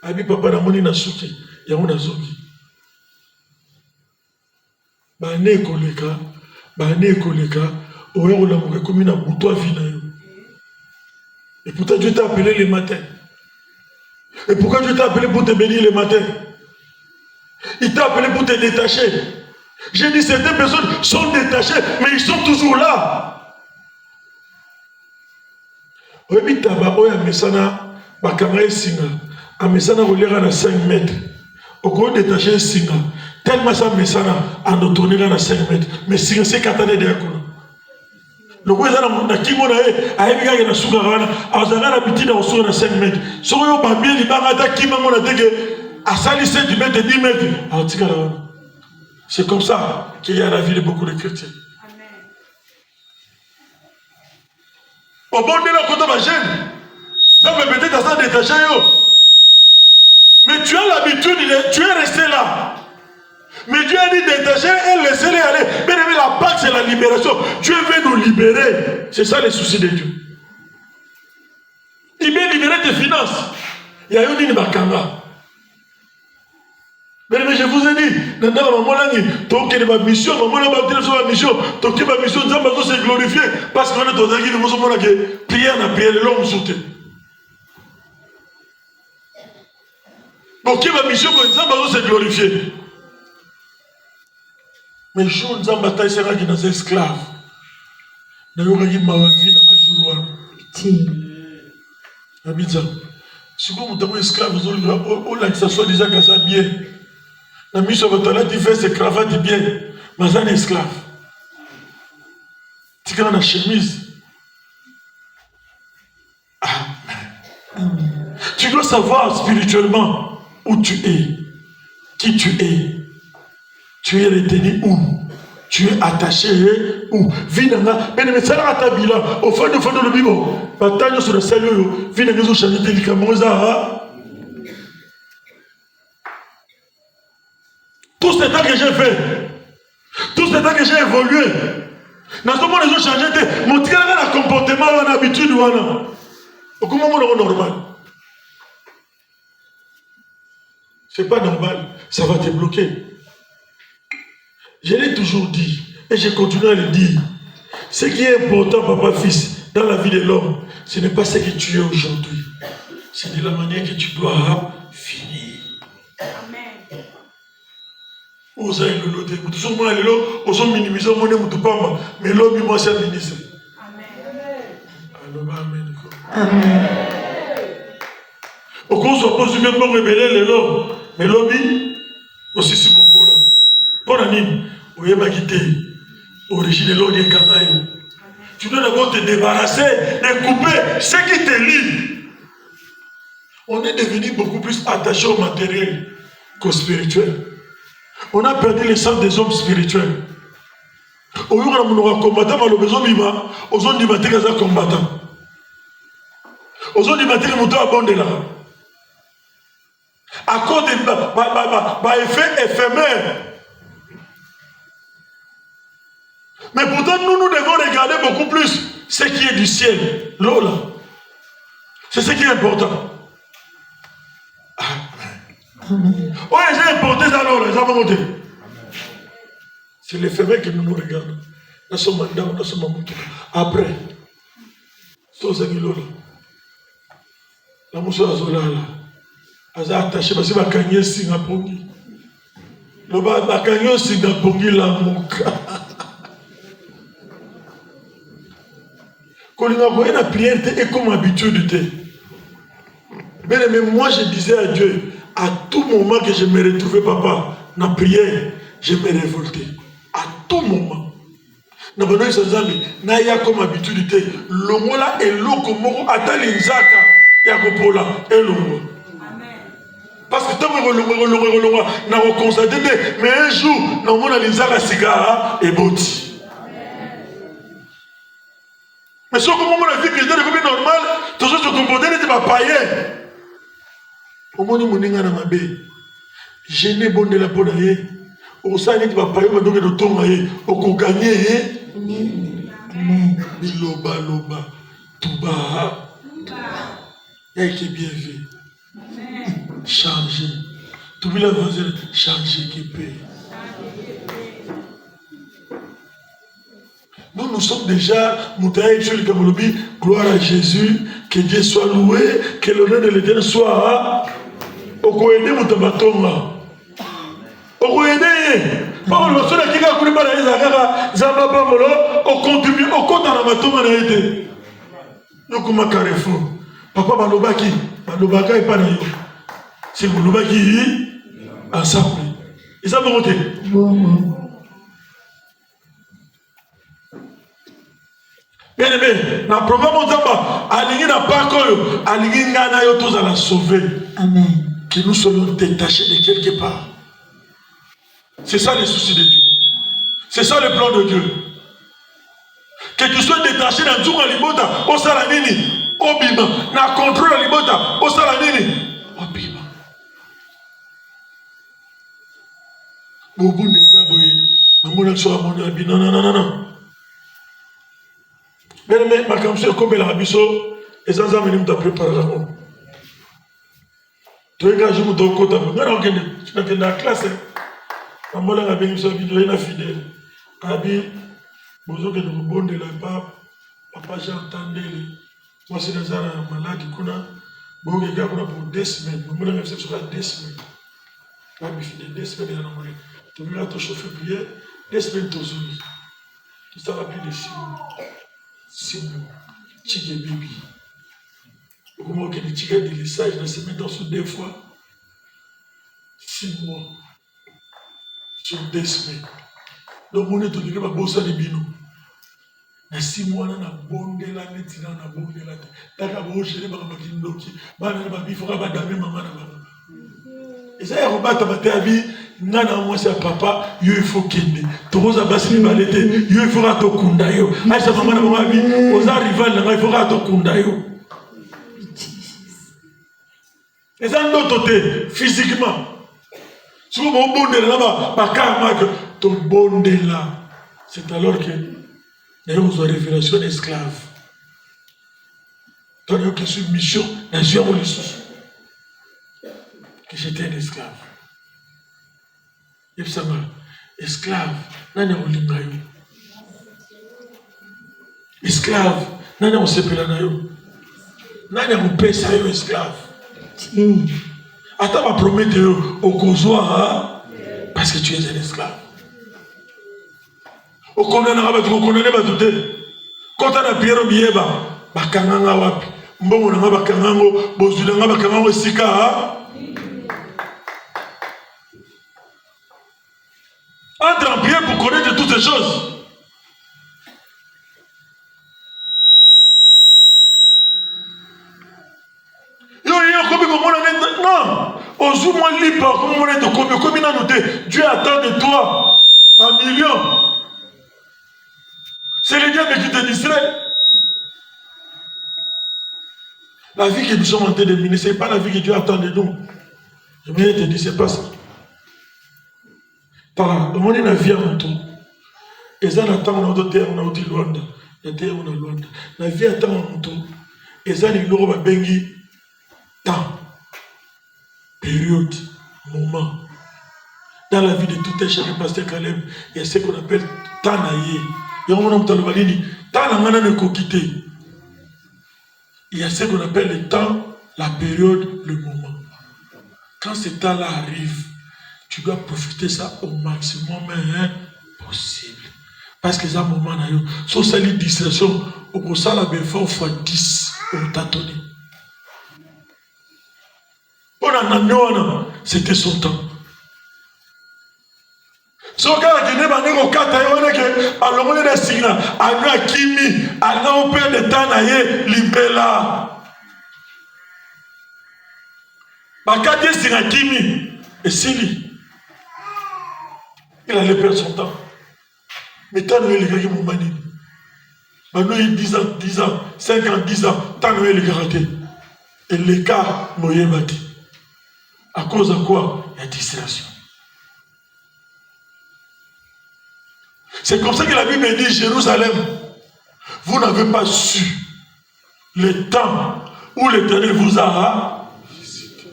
Abi papa na moni na suki, ya mona zoki. Ba ne koleka, oya la moke komi na buto vina yo. Et pourtant Dieu t'a appelé le matin. Et pourquoi Dieu t'a appelé pour te bénir le matin? Il t'a appelé pour te détacher. J'ai dit certaines personnes sont détachées, mais ils sont toujours là. Oui, taba oya mesana bakanga singa. A mesana rolera na 5 mètres. Au cours détaché singa. Tellement ça mesana en autournera na 5 mètres. Mais singa c'est katane de yakono. Le roi na kimona a ebiga na suka wana azanga na bitina osura na 5 mètres. Soyo ba bien libanga ta kima mona deke à salissé du mètre 10 mètres. C'est comme ça qu'il y a la vie de beaucoup de chrétiens. Au bon de la côte de ma gêne, ça me peut-être à ça détaché. Mais tu as l'habitude, tu es resté là. Mais Dieu a dit détacher et laisser-les aller. Bien aimé, la Pâque, c'est la libération. Dieu veut nous libérer. C'est ça les soucis de Dieu. Il veut libérer tes finances. Il y a eu une bakanga. Mais je vous ai dit, dans la mission, ma mission, c'est glorifié. Parce qu'on est dans un guide, nous sommes prière na prière, l'homme sauté. Donc, ma mission, c'est glorifié. Mais je ne sais pas si c'est un esclave. Je ne sais pas si vous êtes esclave, vous avez ça soit déjà bien. La mission de la diverse et cravate bien. Mais un esclave. Tu as une chemise. Tu dois savoir spirituellement où tu es, qui tu es. Tu es retenu où? Tu es attaché où? Vinanga, mais ça là ta bilan. Au fond de le bibo. Bataille sur le salut. Vinanga nous changer tes licamosa. Tout ce temps que j'ai fait, tout ce temps que j'ai évolué, dans ce moment, ils ont changé. Mon tigre a un comportement, une habitude. Comment on est normal? C'est pas normal, ça va te bloquer. Je l'ai toujours dit, et je continue à le dire. Ce qui est important, papa, fils, dans la vie de l'homme, ce n'est pas ce que tu es aujourd'hui. C'est de la manière que tu dois finir. Amen. Vous avez le lot de tout ce monde, vous avez minimisé mon nom de Pamba, mais l'homme, moi, c'est un ministre. Amen. Amen. Amen. Au cours de ce que vous révéler l'homme, mais l'homme, aussi, c'est mon cours. Pour l'année, vous avez quitté l'origine de l'homme et Kanaï. Tu dois d'abord te débarrasser, de couper ce qui te lie. On est devenu beaucoup plus attaché au matériel qu'au spirituel. On a perdu le sens des hommes spirituels. Au lieu de nous combattre, on a besoin de nous aux hommes du matin qui combattant. Aux hommes du matin qui sont abondés là. À cause de effet éphémère. Mais pourtant, nous devons regarder beaucoup plus ce qui est du ciel. L'eau là. C'est ce qui est important. Oh, j'ai importé ça l'eau là, ça va monter. C'est les février que nous regardons. Nous sommes mandats, nous sommes mandats. Après, c'est aux amis là. La mousse à Zola là. Elle a attaché parce que ma cagné Singapour. Le ma cagné Singapour la mouka. Quand on a envoyé la prière, et comme habitude. Mais moi je disais à Dieu, à tout moment que je me retrouvais, papa, dans la prière, je me révoltais. À tout moment. Dans le y a comme habitude, le mot là est l'eau comme on attend les zaka, il y a que pour là, et le mot. Parce que tant que on a constaté, mais un jour, on a les zaka cigare et boti. Mais ce que on a vu que c'était le normal, tout ce que se comportait n'était pas païen. Au moment où on est dans ma baie, je n'ai bon de la peau d'ailleurs. Au sein n'était pas païen, mais donc de ton maïe, au gagné. Biloba, loba, touba. Il a été bien vu. Changer. Tout le monde va changer qui paye. Nous sommes déjà moutaïs sur le Kamolobi. Gloire à Jésus. Que Dieu soit loué. Que le nom de l'Éternel soit. Okoyede mutabatonga. Okoyede. Par le seul qui a connu par les Zagara, Zamba Bamolo, on continue, on compte dans la matombe na été. Nous comme Carrefour. Papa Balobaki, Balobaka et Panayo. C'est Balobaki ensemble. Et ça va monter. Bien aimé, dans le programme Zamba, Aligné n'a pas encore, Aligné n'a yo tous à la sauver. Amen. Que nous soyons détachés de quelque part. C'est ça le souci de Dieu. C'est ça le plan de Dieu. Que tu sois détaché dans tout le libota, au salanini, au bima, dans le contrôle de libota, au salanini, au bima. Boubou ne va bouiller. Maman ne soit mon abi. Non, non, non, non, non. Mais ma comme comme la rabisso, et ça, ça m'a préparé la main. Tu es je me donne compte à vous. Non, tu n'es dans la classe. Maman a bien eu sa vidéo, il a fidèle. Abi, besoin que nous bonnes de la part. Papa, j'ai entendu. Moi, c'est dans un malade qui a bon, il y a pour 2 semaines. Maman a fait sur 2 semaines. Abi, fidèle, 2 semaines, il y a un tu veux te chauffer prière, 2 semaines, tu as oublié. Tu t'as rappelé de 6 mois. 6 mois. Tigé bébé. Au moment où les tigres de l'essage, ils se mettent sur 2 fois. 6 mois. Sur 2 semaines. Donc, on est tout de suite à bosser les binous. Dans 6 mois, on a bondé la net, on a bondé la tête. D'accord, on a géré ma kindoki. Il faut que je maman. Et ça, il faut que je vie. Nana moi c'est papa, il faut qu'il tu vas passer les ballettes, il faut que tu kunda yo. Aïe sa maman na maman bi, aux arrivants là, il faut que tu kunda yo. Et ça nous doté physiquement. Si vous me bondez là-bas, pas carrément que ton bondé là, c'est alors que nous avons une révélation d'esclave. Toi, tu es sur mission, dans une que j'étais un esclave. Esclave, nani olinga yo. Esclave, nani osepela na yo. Nani opesa yo esclave. Ata ba promettre yo okozwa parce que tu es un esclave. Okondana ba tu kondana ba tout. Quand on a Pierre Bieba, bakanganga wapi. Mbongo na bakangango, bozula nga bakangango sika. Entre en prière pour connaître toutes ces choses. Non, Dieu attend de toi un million. C'est le diable qui te distrait. La vie que nous sommes en train de mener, ce n'est pas la vie que Dieu attend de nous. Je viens te dire, ce n'est pas ça. Par le monde est la vie avant tout. Et ça, on attend notre terre, on a dit Luanda. La terre, on a Luanda. La vie attend en tout. Et ça, il y a bengi temps, période, moment. Dans la vie de tout un chacun, pasteur Caleb, il y a ce qu'on appelle temps naïe. Il y a un moment où on dit temps naïe ne peut quitter. Il y a ce qu'on appelle le temps, la période, le moment. Quand ce temps-là arrive, tu dois profiter ça au maximum possible. Parce que c'est un moment, si ça les distractions, au ça la béfort fois 10 au tâtonner. C'était son temps. Si on a Guinée, on a un signal, on a Kimi, on a un peu de temps, on a libéla. Bakadi c'est un Kimi, et Sili, il allait perdre son temps. Mais tant que les gars qui m'ont mané, maintenant il y a 10 ans, 5 ans, 10 ans, tant que les gars ratés. Et l'écart m'a bâti. À cause de quoi? La distraction. C'est comme ça que la Bible dit, Jérusalem, vous n'avez pas su le temps où l'Éternel vous a visité.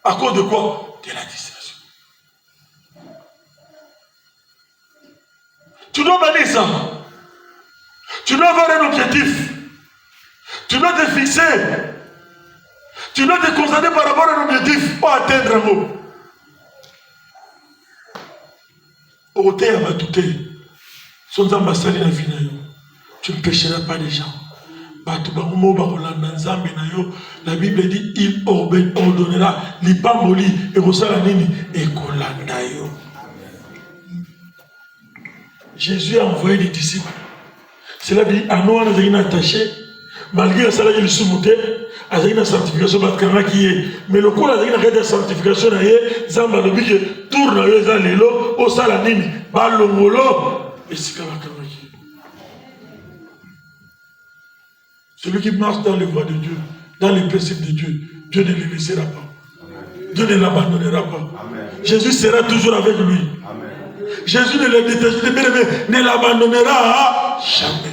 À cause de quoi? De la distraction. Tu dois bannir ça. Tu dois avoir un objectif. Tu dois te fixer. Tu dois te concentrer par rapport à un objectif pour atteindre un mot. Au terre à tout son ambassade la vie. Tu ne pécheras pas les gens. La Bible dit il ordonnera l'ipamboli et rosalanini et kolandayo. Jésus a envoyé des disciples. Cela dit, à nous, on a été attachés, malgré ça, il est sous-monté, à la sanctification, mais le coup, il y a une sanctification, Zamba le bique, tourne, au salanini, balongolo, et c'est comme ça. Celui qui marche dans les voies de Dieu, dans les principes de Dieu, Dieu ne le laissera pas. Dieu ne l'abandonnera pas. Amen. Jésus sera toujours avec lui. Amen. Jésus ne le déteste, ne l'abandonnera jamais.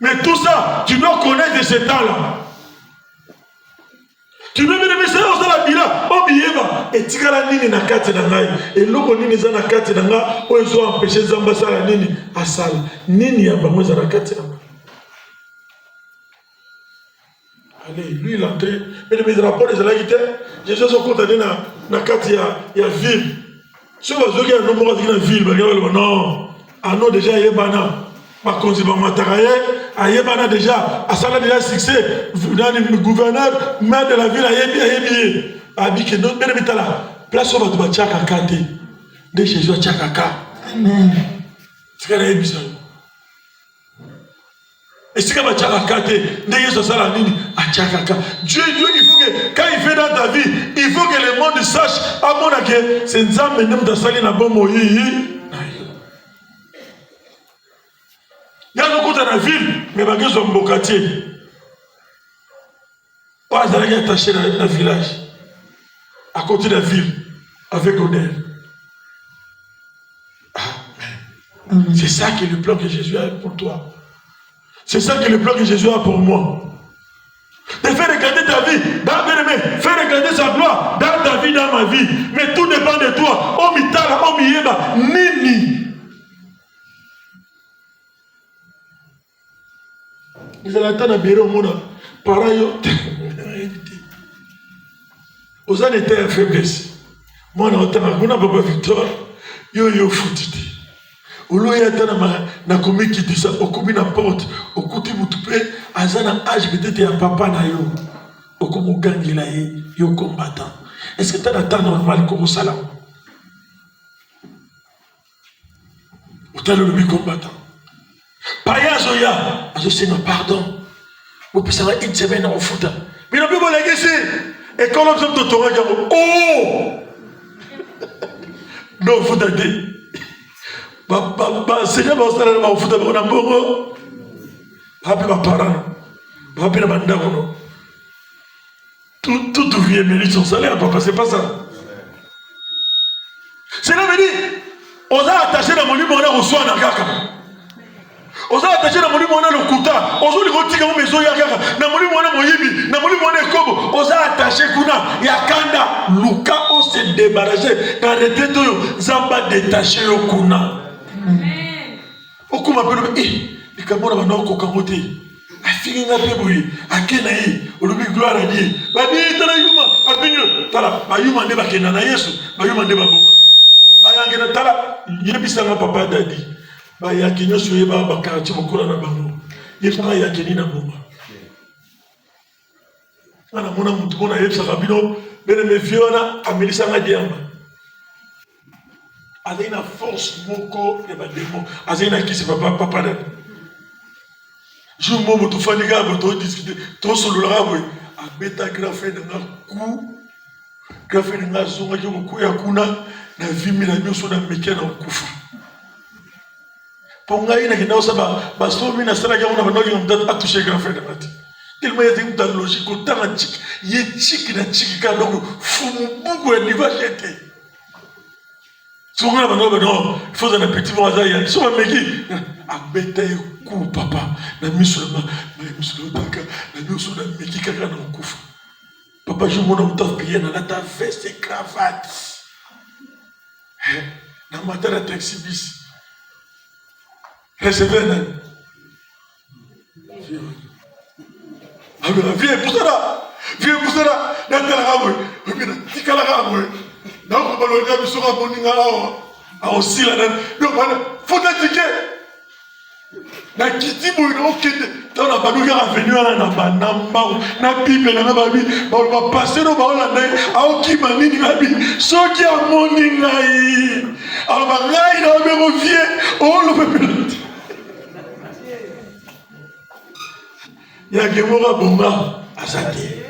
Mais tout ça, tu dois connaître ce temps-là. Tu dois me dire, c'est la bila, oh bieba, et tigala nini na kati na ngai, et loko nini za na kati na nga, o ezo empêcher zamba sala nini asala, nini ya bango za na kati na nga. Allez, lui il entre, mais les rapports des alaïtés, Jésus se condamné na kati ya ville. Si on va jouer un nombre de ville, non, ah non déjà yebana. Ma conseiller mataraye, ayebana déjà, asala déjà succès, le gouverneur, maire de la ville, ayebi, abike non, bien là, place où va te tchaka kate, de Jésus tchaka. Amen. C'est qu'elle a bizarre. Et c'est comme tchaka kate, de Jésus sala nini, a tchaka. Dieu, il faut que quand il fait dans ta vie, il faut que le monde sache, à mon avis, c'est Nzambe nem da sali na bomo yi. Il y a beaucoup dans la ville, mais ils sont beau quartier. Pas attaché dans le village, à côté de la ville, avec honneur. Amen. C'est ça qui est le plan que Jésus a pour toi. C'est ça qui est le plan que Jésus a pour moi. De faire regarder ta vie, faire regarder sa gloire dans ta vie, dans ma vie. Mais tout dépend de toi. Oh mitala, oh miyeba, nini. Ils allaient attendre à Béro Mouna. Pareil, aux années de faiblesse. Moi, on a papa Victor. Yo foutiti. Au lieu d'attendre na commis qui dit ça, au commis na porte, au côté moutoupe, à un âge peut-être un papa na yo. Au comme gangi là yo combattant. Est-ce que tu as un temps normal comme ça là? Ou tu as le combattant? Paya Zoya, je sais non, pardon. Vous pouvez savoir une semaine en foot. Mais non, plus vous l'avez ici. Et quand on vient de te regarder, oh! Non, foot à deux. C'est bien, on foot à deux. On a bon. Rappelez ma parole. Rappelez ma mandano. Tout ouvrier mérite son salaire, papa, c'est pas ça. Cela veut dire, on a attaché dans mon livre, on a reçu un agaka. On a attaché dans mon livre, on a le kuta. On a le rotika, on a maison yagaka. Dans mon livre, on a moyibi. Dans mon livre, on a kobo. On a attaché kuna. Yakanda. Luka, on s'est débarrassé. Dans les têtes, Zamba détaché au kuna. On kuma pelo. Les camons n'ont pas encore camoté. Afin n'a pas boui. A Kenaï. On lui gloire à Dieu. Babi, t'as la yuma. Abinyo. T'as la. Bayuma ne ba kenana yesu. Bayuma ne ba bo. Bayangena tala. Yebisanga papa dadi. Ba yakinyo suye ba bakati mokula na bango. Yefanga yakini na moma. Ana mona mutu mona yefsa kabino bene me viona amelisa nga diamba. Azina force moko ya ba démon. Azina kisi papa dadi. Je me moto faniga to discuter to solo la boy. Abeta grafé de nga ku. Grafé de nga zonga jo ku ya kuna na vimi na biso na mekena okufa. Ponga ina kina osaba baso mina sala ya una banoli mtatu atushe grafé de mati. Tellement il y a une telle logique autant la chic, il y a chic na chic ka donc fumu bugu et va jeter. Souvent non, il faut un petit mot à ça. Souvent meki abeta ku papa na misulma na misulma taka na misulma meki kaka na okufa. Papa je m'en ai tant bien na ta veste et cravate. Na matara taxibis. Recevez nan. Viens pour ça, dans la rame, tu la rame, dans le ballon, tu seras bon, à aussi la dame. Donc, faut t'indiquer. Na kiti boy no kete dans la baluga avenue na banamba na bible na babi ba passer no ba olanda a ki manini na bi so ki amoni ngai alors ba ngai na be revient on le peut ya gemora bomba azate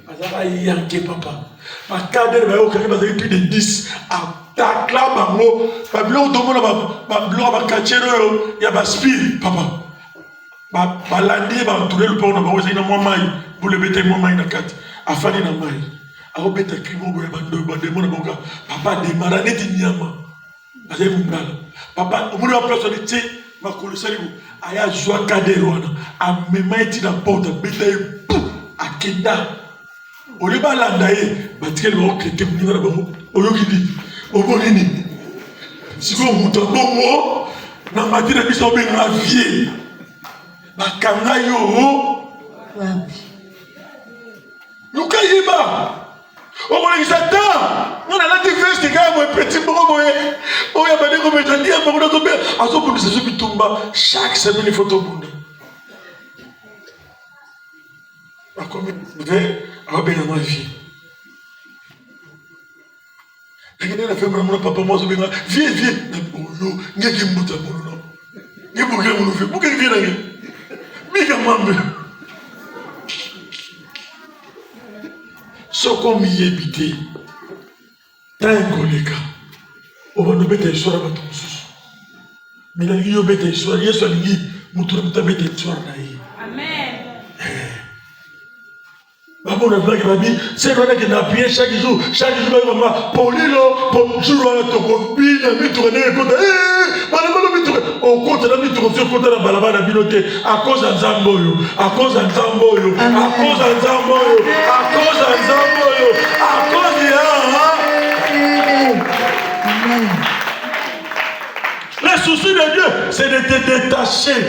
azara yanke papa ma cadre ba okaki ba plus de 10 à takla bango ba blo domona ba blo ba kachero ya ba speed papa ba landi ba tourner le pont na ba ozina mo mai pour le bete mo mai na kat afani na mai a obeta krimo bo ba ndo ba demona boka papa de maraneti nyama azai mungala papa omuri wa place de ti makolo salibu aya joa cadre wana a memaiti na porte beta akenda Oliba landaye batikeli ba okete muninga na bango oyokidi obonini siko muto bongo na matira biso benga vie bakanga yo wapi lukaiba obongi satan on a la veste ga mo petit bongo oya bade ko metandi ya bongo ko be azobundisa so bitumba chaque semaine il faut to bunda akomi ve abena ma vie. Regardez la femme mon papa moi viens na boyo ngeki mbuta bono ngebuke mon vie buke viens na mika mambe soko mi yebite tankoleka obono beta histoire ba tususu mina yo beta histoire yeso alingi mutu na beta histoire na yi amen. Babo na blague babi, c'est vrai que na prier chaque jour maman polilo pour jour à to copine mi tourner côté balabala mi tourner au côté na mi tourner sur côté na balabala biloté à cause de Zamboyo à cause de Zamboyo à cause de Zamboyo à cause de Zamboyo à cause de le souci de Dieu c'est de te détacher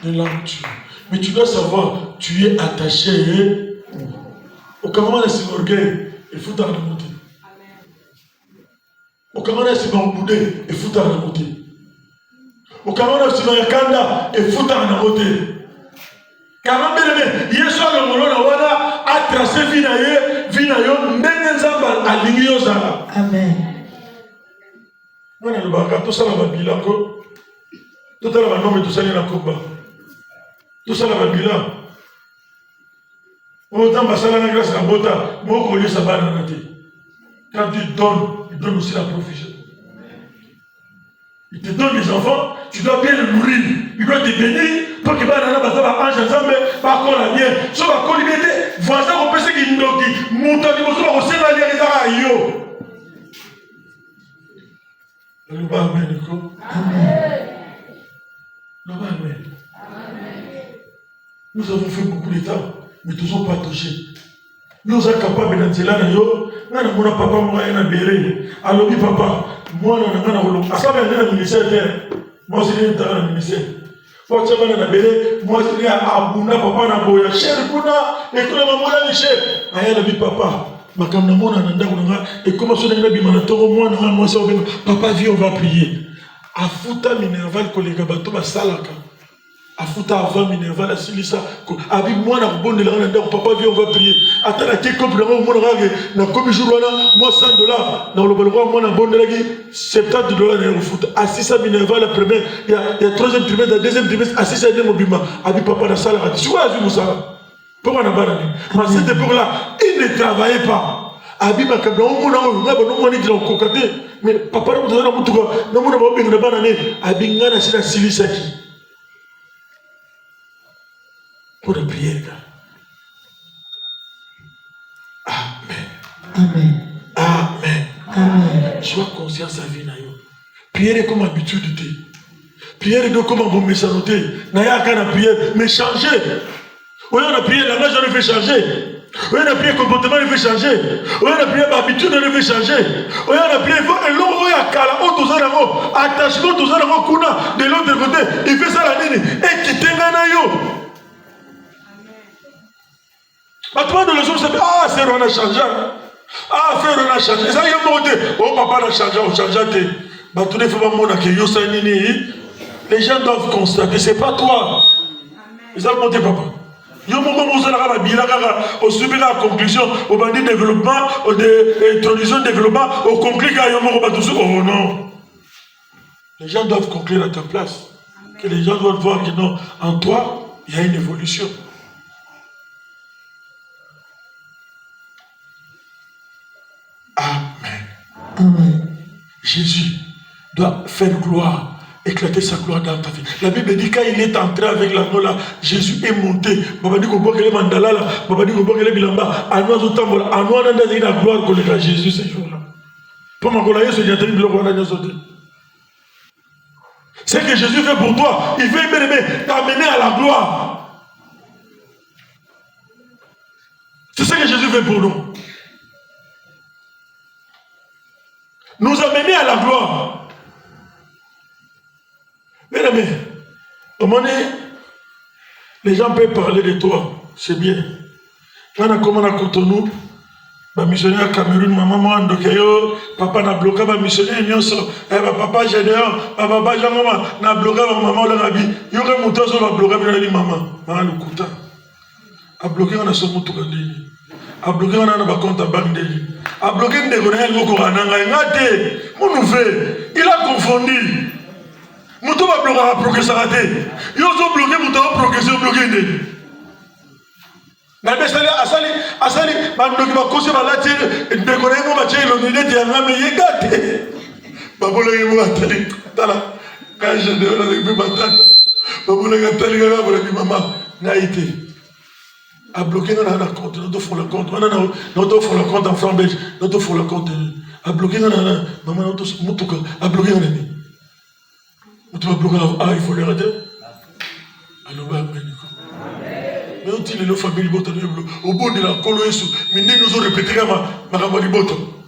de là où tu es. Mais tu dois savoir tu es attaché. Au Cameroun, c'est l'orgueil, il faut t'en remonter. Au Cameroun, c'est l'orgueil, il faut t'en remonter. Au Cameroun, c'est l'organda, il faut t'en remonter. Car même, hier soir, le Molon a tracé Vinayo, Nenzamba, à l'Ignozala. Amen. On a le bac, tout ça, la bilanco. Tout ça, la nom, tout ça, la combat. Tout ça, la bilan. Autant basala na grâce à bota, moi collé ça va dans la tête. Quand il donne aussi la provision. Il te donne des enfants, tu dois bien le nourrir. Il doit te bénir pour que banana basala ange ensemble, pas qu'on la bien. Sauf à qu'on liberté, voisin on peut se qu'il nous dit, montant du besoin, on sait la liaison à yo. Amen. Amen. Nous avons fait beaucoup de temps, mais tous n'ont pas touché. Nous sommes capables d'entrer là, nous avons papa, moi, et un béré. Alors, papa, moi, on a un ministère. Moi, c'est un ministère. Moi, c'est un béré. Moi, c'est un abouna, papa, na boya. Cher, bouna, et tout le monde, la cher. Aïe, la papa. Ma caméra, mon ananda, et comment ça, on a bien manatoro, moi, ça, papa, viens, on va prier. A futa minerval, collègue, bateau, ma salaka. Afuta avant Minerva la silisa abi mwana kubonde la nda papa vient on va prier atala ke couple na mwana rage na komi jour wana moi $100 na lobelo mwana bonde la $70 na futa assisa Minerva la première il y a troisième trimestre la deuxième trimestre assisa de mobima abi papa na sala tu vois vu ça pourquoi na barani mais cette époque là il ne travaillait pas abi makabla mwana na bono mwana qui l'ont cocaté mais papa na mwana mutuka na mwana ba benga na banane abi ngana sila silisa qui pour la prière. Amen. Amen. Amen. Amen. Sois conscient de sa vie. Prière comme habitude. Prière comme un bon message. Naya kana prière, mais changer. Oui, on a prié, la langage on fait changer. Oui, on a prié, comportement on fait changer. Oui, on a prié, habitude on fait changer. Oui, on a prié, et l'eau, il y a kala, attachement, tout ça, de l'autre côté, il fait ça la nini. Et qui t'engane. Maintenant, de leçon, c'est ah, c'est on a changé. Ah, frère, on a changé. Ça y est, monté. Oh, papa, on a changé, on a changé. Maintenant, il faut pas mon accueil. Les gens doivent constater, c'est pas toi. Ils ont monté, papa. Yo mon vous allez bien au subir la conclusion au bandit développement au introduction développement au conclut yo mon oh non. Les gens doivent conclure à ta place. Que les gens doivent voir que non, en toi, il y a une évolution. Amen. Amen. Jésus doit faire gloire, éclater sa gloire dans ta vie. La Bible dit quand il est entré avec l'agneau là, Jésus est monté. Baba dit qu'on voit que les mandala là, Baba dit qu'on voit que les bilamba, anoi zotambola, anoi nanda dit la gloire qu'on a Jésus ce jour-là. Pour ma collègue, ce diable dit le roi n'a sauté. C'est que Jésus fait pour toi. Il veut bien t'amener à la gloire. C'est ce que Jésus fait pour nous. Nous amener à la gloire. Bien aimé, au moment donné, les gens peuvent parler de toi, c'est bien. Quand on a commencé à Cotonou, ma missionnaire Cameroun, ma maman, papa n'a bloqué ma missionnaire, papa Gédéon, papa Jean-Maman, n'a bloqué ma maman, on a dit, il y aurait mon temps, on a bloqué ma maman, maman le couteau. A bloqué, on a son mouton. A bloqué, on a un compte à banque. A bloqué, on a un il a confondu. Mouton va bloquer, a bloqué ça raté. Ils ont bloqué, mouton va progresser, bloqué. Na besali asali bandoki bakosi balati ndeko na ngo batie ilonilete ya ngame yegate babola ngo atali tala quand je de la avec batata babola ngatali nga bola bi mama ngaite a bloqué dans la compte notre faut le compte notre faut le compte en franc belge notre faut le compte a bloqué dans la maman notre mutuka a bloqué dans ni mutu a bloqué il faut le rater alors ba mais on dit les familles au bout de la coloïsou, mais nous ont répété ma ramaliboto.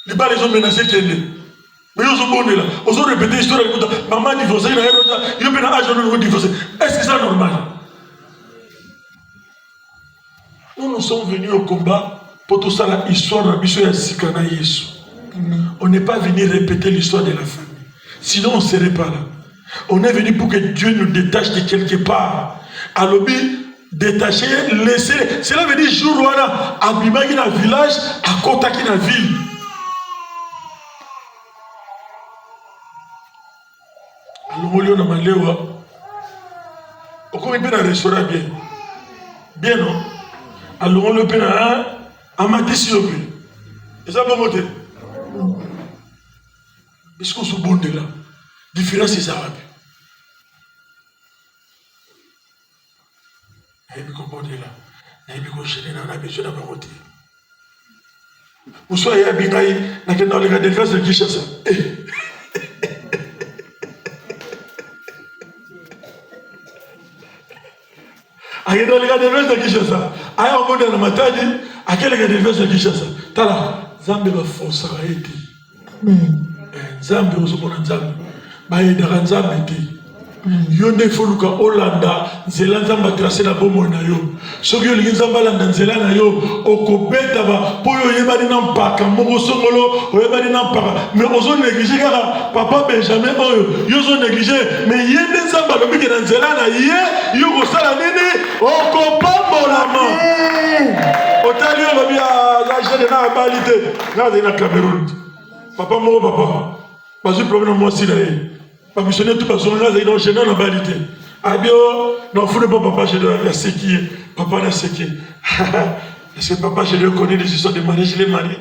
Les balles les ont menacé qu'elle est. Mais ils ont bon là. Ils ont répété l'histoire de maman divorcée, il y a un âge de nouveau divorcé. Est-ce que c'est normal? Nous sommes venus au combat pour tout ça, l'histoire de la mission de Sikana Yesu. On n'est pas venu répéter l'histoire de la famille. Sinon on ne serait pas là. On est venu pour que Dieu nous détache de quelque part. À l'objet, détacher, laisser. Cela veut dire jour où on a abîmé dans le village, à côté dans la ville. Alors, on a mal lewa. On peut bien dans le restaurant bien. Bien non. Alors on le peut à mater si on peut. Et ça va monter. Est-ce qu'on se bonde là? Différence c'est ça. Et puis qu'on là, et puis qu'on chérit dans la besoin d'avoir voté. Vous soyez à Bingaï, dans le cas de grâce de Kishasa. Aïe, dans les gars de Vest de Kinshasa. Aïe, on monte dans la matadi. À quel gars de Vest de Kinshasa? Tala, Zambe va forcer à aider. Zambe, on se monte en Zambe. Baïe, dans Zambe, Yonde foluka Olanda, Nzela Zamba tracé la bombe na yo. Soki yo lingi Zamba landa Nzela na yo, okobeta ba, po yo yebani na mpaka, moko songolo, oyebani na mpaka. Mais ozo négligé kaka, papa Benjamin oyo, yo zo négligé, mais yende Zamba lobiki na Nzela na ye, yo kosala nini, okopambolama. Otali yo lobi ya l'agent na abalité, na na Cameroun. Papa moko papa, bazui problème moi si la ye. Pas missionnaire tout parce qu'on a dans chez nous la balité. Abio, non faut pas papa je dois la séquille. Papa la séquille. Est-ce que papa je dois connaître les histoires de mariage, je l'ai marié.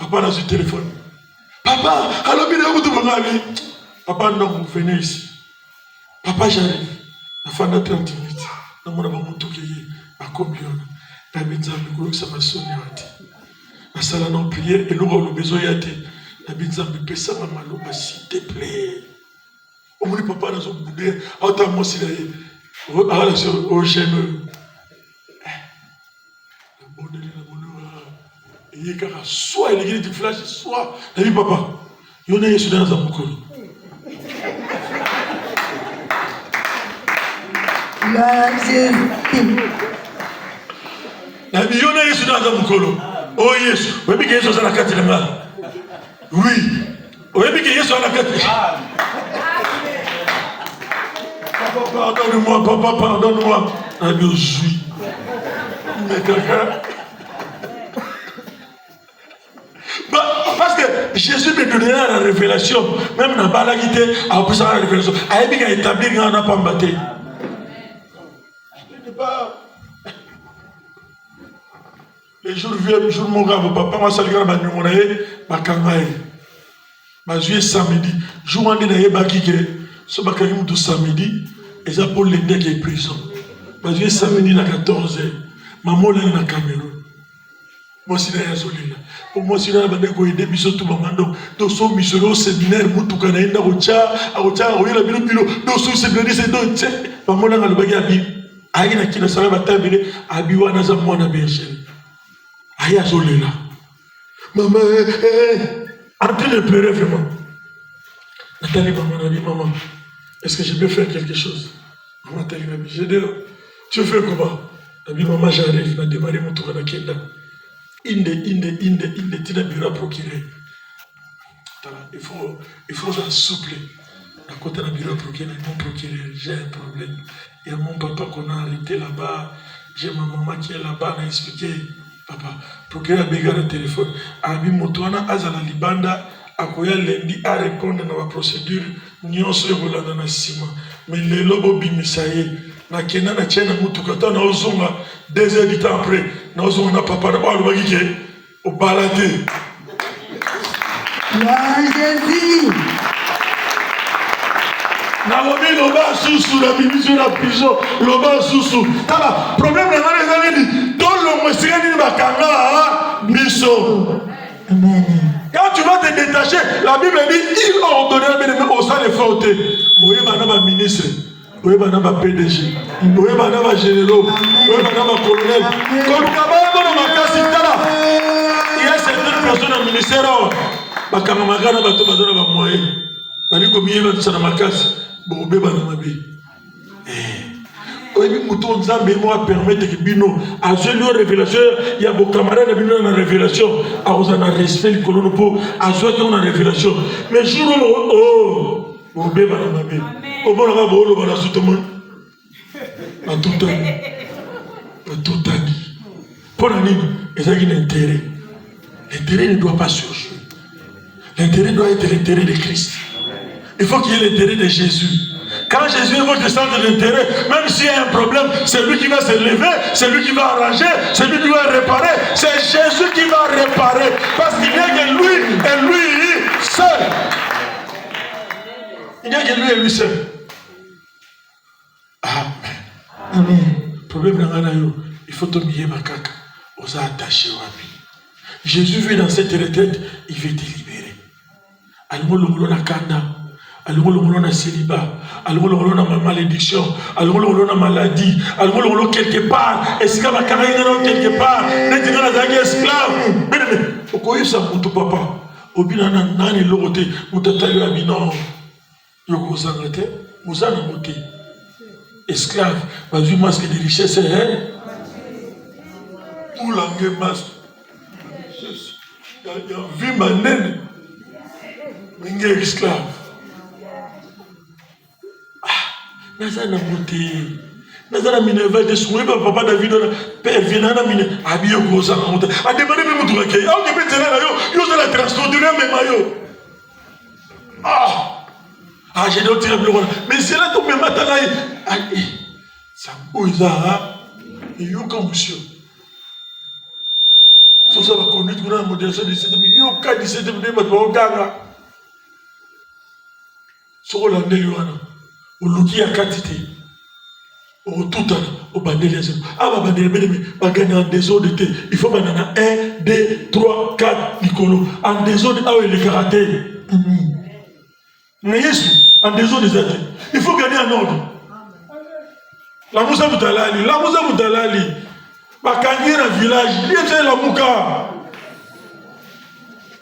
Papa dans ce téléphone. Papa, alors bien vous tout mon ami. Papa non vous venez ici. Papa j'arrive. La fin de 30 minutes. Non mon amour tout qui est à combien. La médecin me dit que ça m'a sonné. La salle en prière et l'eau le besoin y a été. La médecin me dit ça m'a mal s'il te plaît. On me dit papa dans son boudin, autant moi si là, au chaîne. Le bonheur, il y a soit il y a du flash, soit. T'as vu papa, il y en a Yesu dans un boucole. La Jésus. La vie, il y en a Yesu dans un boucole. Oh Yesu, vous avez dit que Yesu dans la carte de main. Oui. Vous avez dit que Yesu dans la carte de main. Papa, pardonne-moi, papa, pardonne-moi. Ami, je mais quelqu'un. Parce que Jésus me donnait la révélation, même dans la balagité, à plus la révélation. A établi qu'il a établi qu'il n'a pas battu. Les jours viennent, les jours mon gars, papa, moi, ça le gars, mon aïe, ma kangaï. Ma juillet samedi, jour où on est dans les bakikés. Ce bakarim du samedi, et ça pour l'aider qui est prison. Parce que samedi à 14h, maman est dans Cameroun. Moi, si là, pour moi, si là, je vais aider biso tout maman. Donc, son missionnaire au séminaire, Moutou Kanaï, na Rocha, oui, la bilo, donc, son séminaire, c'est donc, maman est dans le bagage à Bi. Aïe, na qui ne savait pas taper, à Biwa, na Zamouan, na Berger. Aïe, à Zolela. Maman, en train de pleurer vraiment. Nathalie, maman, a dit, maman, est-ce que je peux faire quelque chose? Maman, Nathalie m'a dit, j'ai dit, tu fais comment? Elle m'a dit, maman, j'arrive, je vais démarrer mon tour à la Kenda. Inde, tu n'as pas procuré. Il faut s'assoupler. À côté de la bureau procuré, mon procureur, j'ai un problème. Il y a mon papa qu'on a arrêté là-bas. J'ai ma maman qui est là-bas, elle a expliqué. Papa, procureur a bégé le téléphone. Abi Moutouana, Azala Libanda, akoya lundi à répondre à la procédure nyonso ekolanda na nsima mais lelo bobimisa ye nakenda na tie na mutuka ta naozonga 2 heures du temps après naozonga na papa na bao alobaki ke obala te. Jésus. nalobi loba susu na bimiso na prison loba susu tala problème na ngana ezali di tolongo esika nini bakanga biso. Amen. Quand tu vas te détacher, la Bible dit il a ordonné au sein des frères. Vous voyez, madame ministre, vous voyez, madame PDG, vous voyez, madame généraux, vous voyez, madame colonel. Il y a certaines personnes dans le ministère, bakamamagana bato bazana ba moyen. Bali ko miye bato sana makasi, bobe bana mabe. Oyebi muto nzambe moi permettre que bino a jeli révélation il y a beaucoup camarades bino na révélation a osana respect le colono po a joie que on a révélation mais jour oh bobe bana mabe o bona ba bolo bana sutement à tout temps pour nani ezaki l'intérêt ne doit pas surjouer. L'intérêt doit être l'intérêt de Christ. Il faut qu'il y ait l'intérêt de Jésus. Quand Jésus est votre centre d'intérêt, même s'il y a un problème, c'est lui qui va se lever, c'est lui qui va arranger, c'est lui qui va réparer. C'est Jésus qui va réparer. Parce qu'il n'y a que lui et lui seul. Il n'y a que lui et lui seul. Amen. Amen. Le problème dans il faut te mier ma caca. On s'est attaché à lui. Jésus vit dans cette retraite, il veut te libérer. Almo longolo na kanda. allons na célibat, allons na malédiction, allons na maladie, allons quelque part, esclave quelque part, n'est-ce pas esclave? Mais pourquoi ça pour ton papa? Au bilan nani l'autre, mutatali abino, yoko zangate, muzana moté, esclave, bazu masque de richesse, tout langue masque, il y a vu ma naine, mingi esclave. Nazana monté, Nazana minerval de souris, papa David, père Vienna mine, habillé au gros salon, a demandé même tout l'accueil. Ah, on peut là, yo, la transporter même maillot. Ah, j'ai d'autres tirés plus loin. Mais c'est là ton même matin là, ça bouille ça, et yo comme monsieur. Faut ça va connaître qu'on a un modération de 17 millions, yo, 17 millions, mais tu vas au gaga. Sur le landé, au loki à quantité, au tout au bandel, bandel, en désordre, il faut en 1, 2, 3, 4, Nicolo, en désordre, ah oui, les karaté. Mais en désordre, il faut gagner en ordre. La Moussa Boutalali, Bakangi dans le village, il y a la Mouka,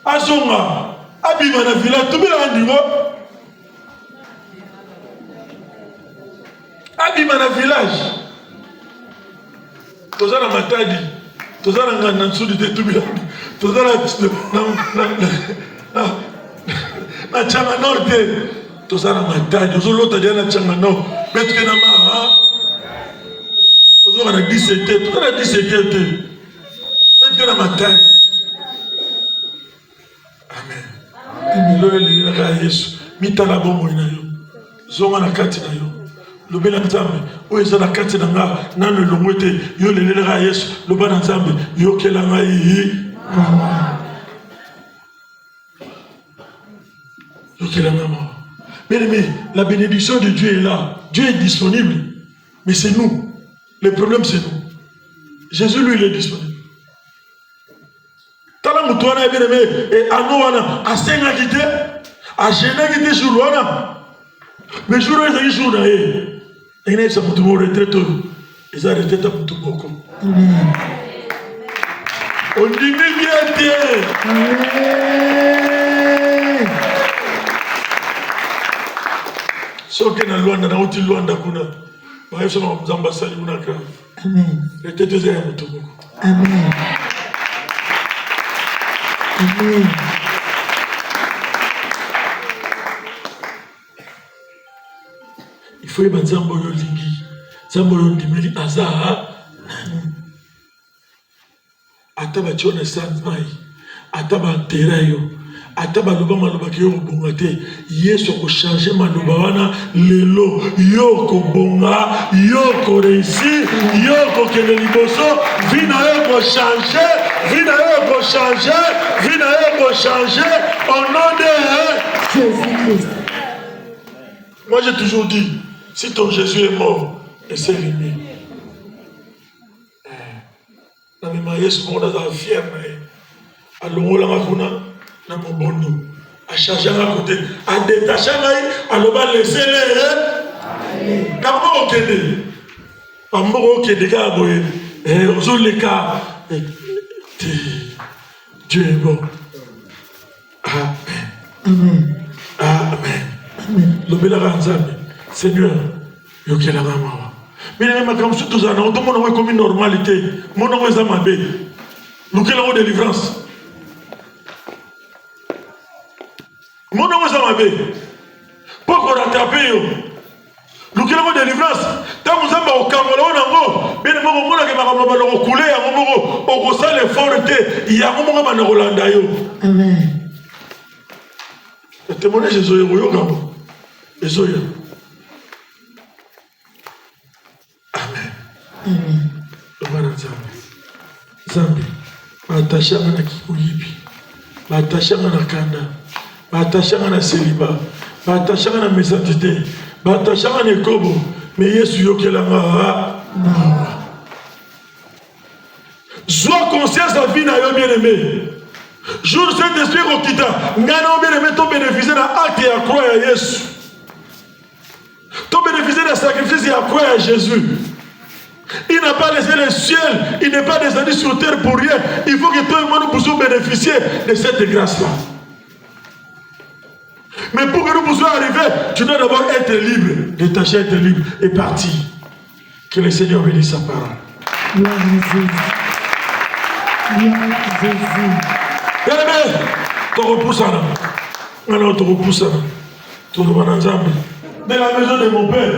Azonga, Abima dans le village, tout le monde a Abima na village. Toza na matadi. Toza na nansudi de tubila. Toza na changa norte. Toza na matadi. Toza lota dia na changa no. Betke na ma. Toza na 17. Toza na 17 te. Betke na matadi. Amen. Lo ele na ka Yesu. Mitala bongo ina yo. Zonga na kati na yo. Le bel ensemble, où est la carte d'anga, nan le longwete, yo le raïs, le bon ensemble, yo kelanga yi. Yo kelanga. Bien aimé, la bénédiction de Dieu est là. Dieu est disponible. Mais c'est nous. Le problème, c'est nous. Jésus, lui, il est disponible. Tala mutuana, bien aimé, et à nous, à Senga quitté, à Géna quitté sur l'ouana. Mais jour où ils ont jour d'ailleurs. Et ils sont tous retraités. Ils ont retraité pour tout beaucoup. On dit bien. Sauf que dans Luanda, dans l'outil Luanda, ils sont en ambassade. Retraités, ils ont tout beaucoup. Amen. Amen. Il faut y avoir un peu de lingi, un peu de dimeli, azar. Ataba chona sanzai, ataba terayo, ataba luba maluba kiyo bongate. Yesu ko changer maluba wana lelo, yoko bonga, yoko réussi, yoko kele liboso, vina yoko changer, vina yoko changer, vina yoko changer au nom de Jésus-Christ. Moi j'ai toujours dit. Si ton Jésus est mort, et c'est lui. Na mima Yesu mona za fier na alongola ngakuna na mobondo a charger à côté a détacher ngai aloba laisser les na mo okende ambo okende ka boye ozoleka Dieu est bon. Amen. Amen. Lobela kanzambe Seigneur, yo kela mama. Mais même comme tout ça, on te montre comme une normalité. Mon nom est Amabé. Nous quelle délivrance. Mon nom est Amabé. Pourquoi rattraper yo? Nous quelle délivrance. Tant vous avez au Cameroun, on a bien mon moment que ma maman l'a coulé, à mon moment au Gossal est fort, il y a un moment où on a Rolanda yo. Amen. Le témoignage de Zoé yo Gamo. Et Zoé. Amen. Bwana Zambi. Batashanga na kikuyipi. Batashanga na kanda. Batashanga na célibat. Batashanga na mésantité. Batashanga na kobo. Mais Yesu yokelanga. Sois conscience de la vie na yo bien-aimé. Jour Saint-Esprit au kita. Ngana bien-aimé ton bénéficier na acte et à croire à Yesu. tu bénéficié des sacrifices, il y a quoi à Jésus? Il n'a pas laissé le ciel, il n'est pas descendu sur terre pour rien. Il faut que toi et moi nous puissions bénéficier de cette grâce-là. Mais pour que nous puissions arriver, tu dois d'abord être libre, détaché, être libre et partir. Que le Seigneur bénisse sa parole. Gloire à Jésus. Gloire à Jésus. Bien-aimé, tu repousses là. Maintenant, tu repousses là. Tu revois dans la maison de mon père.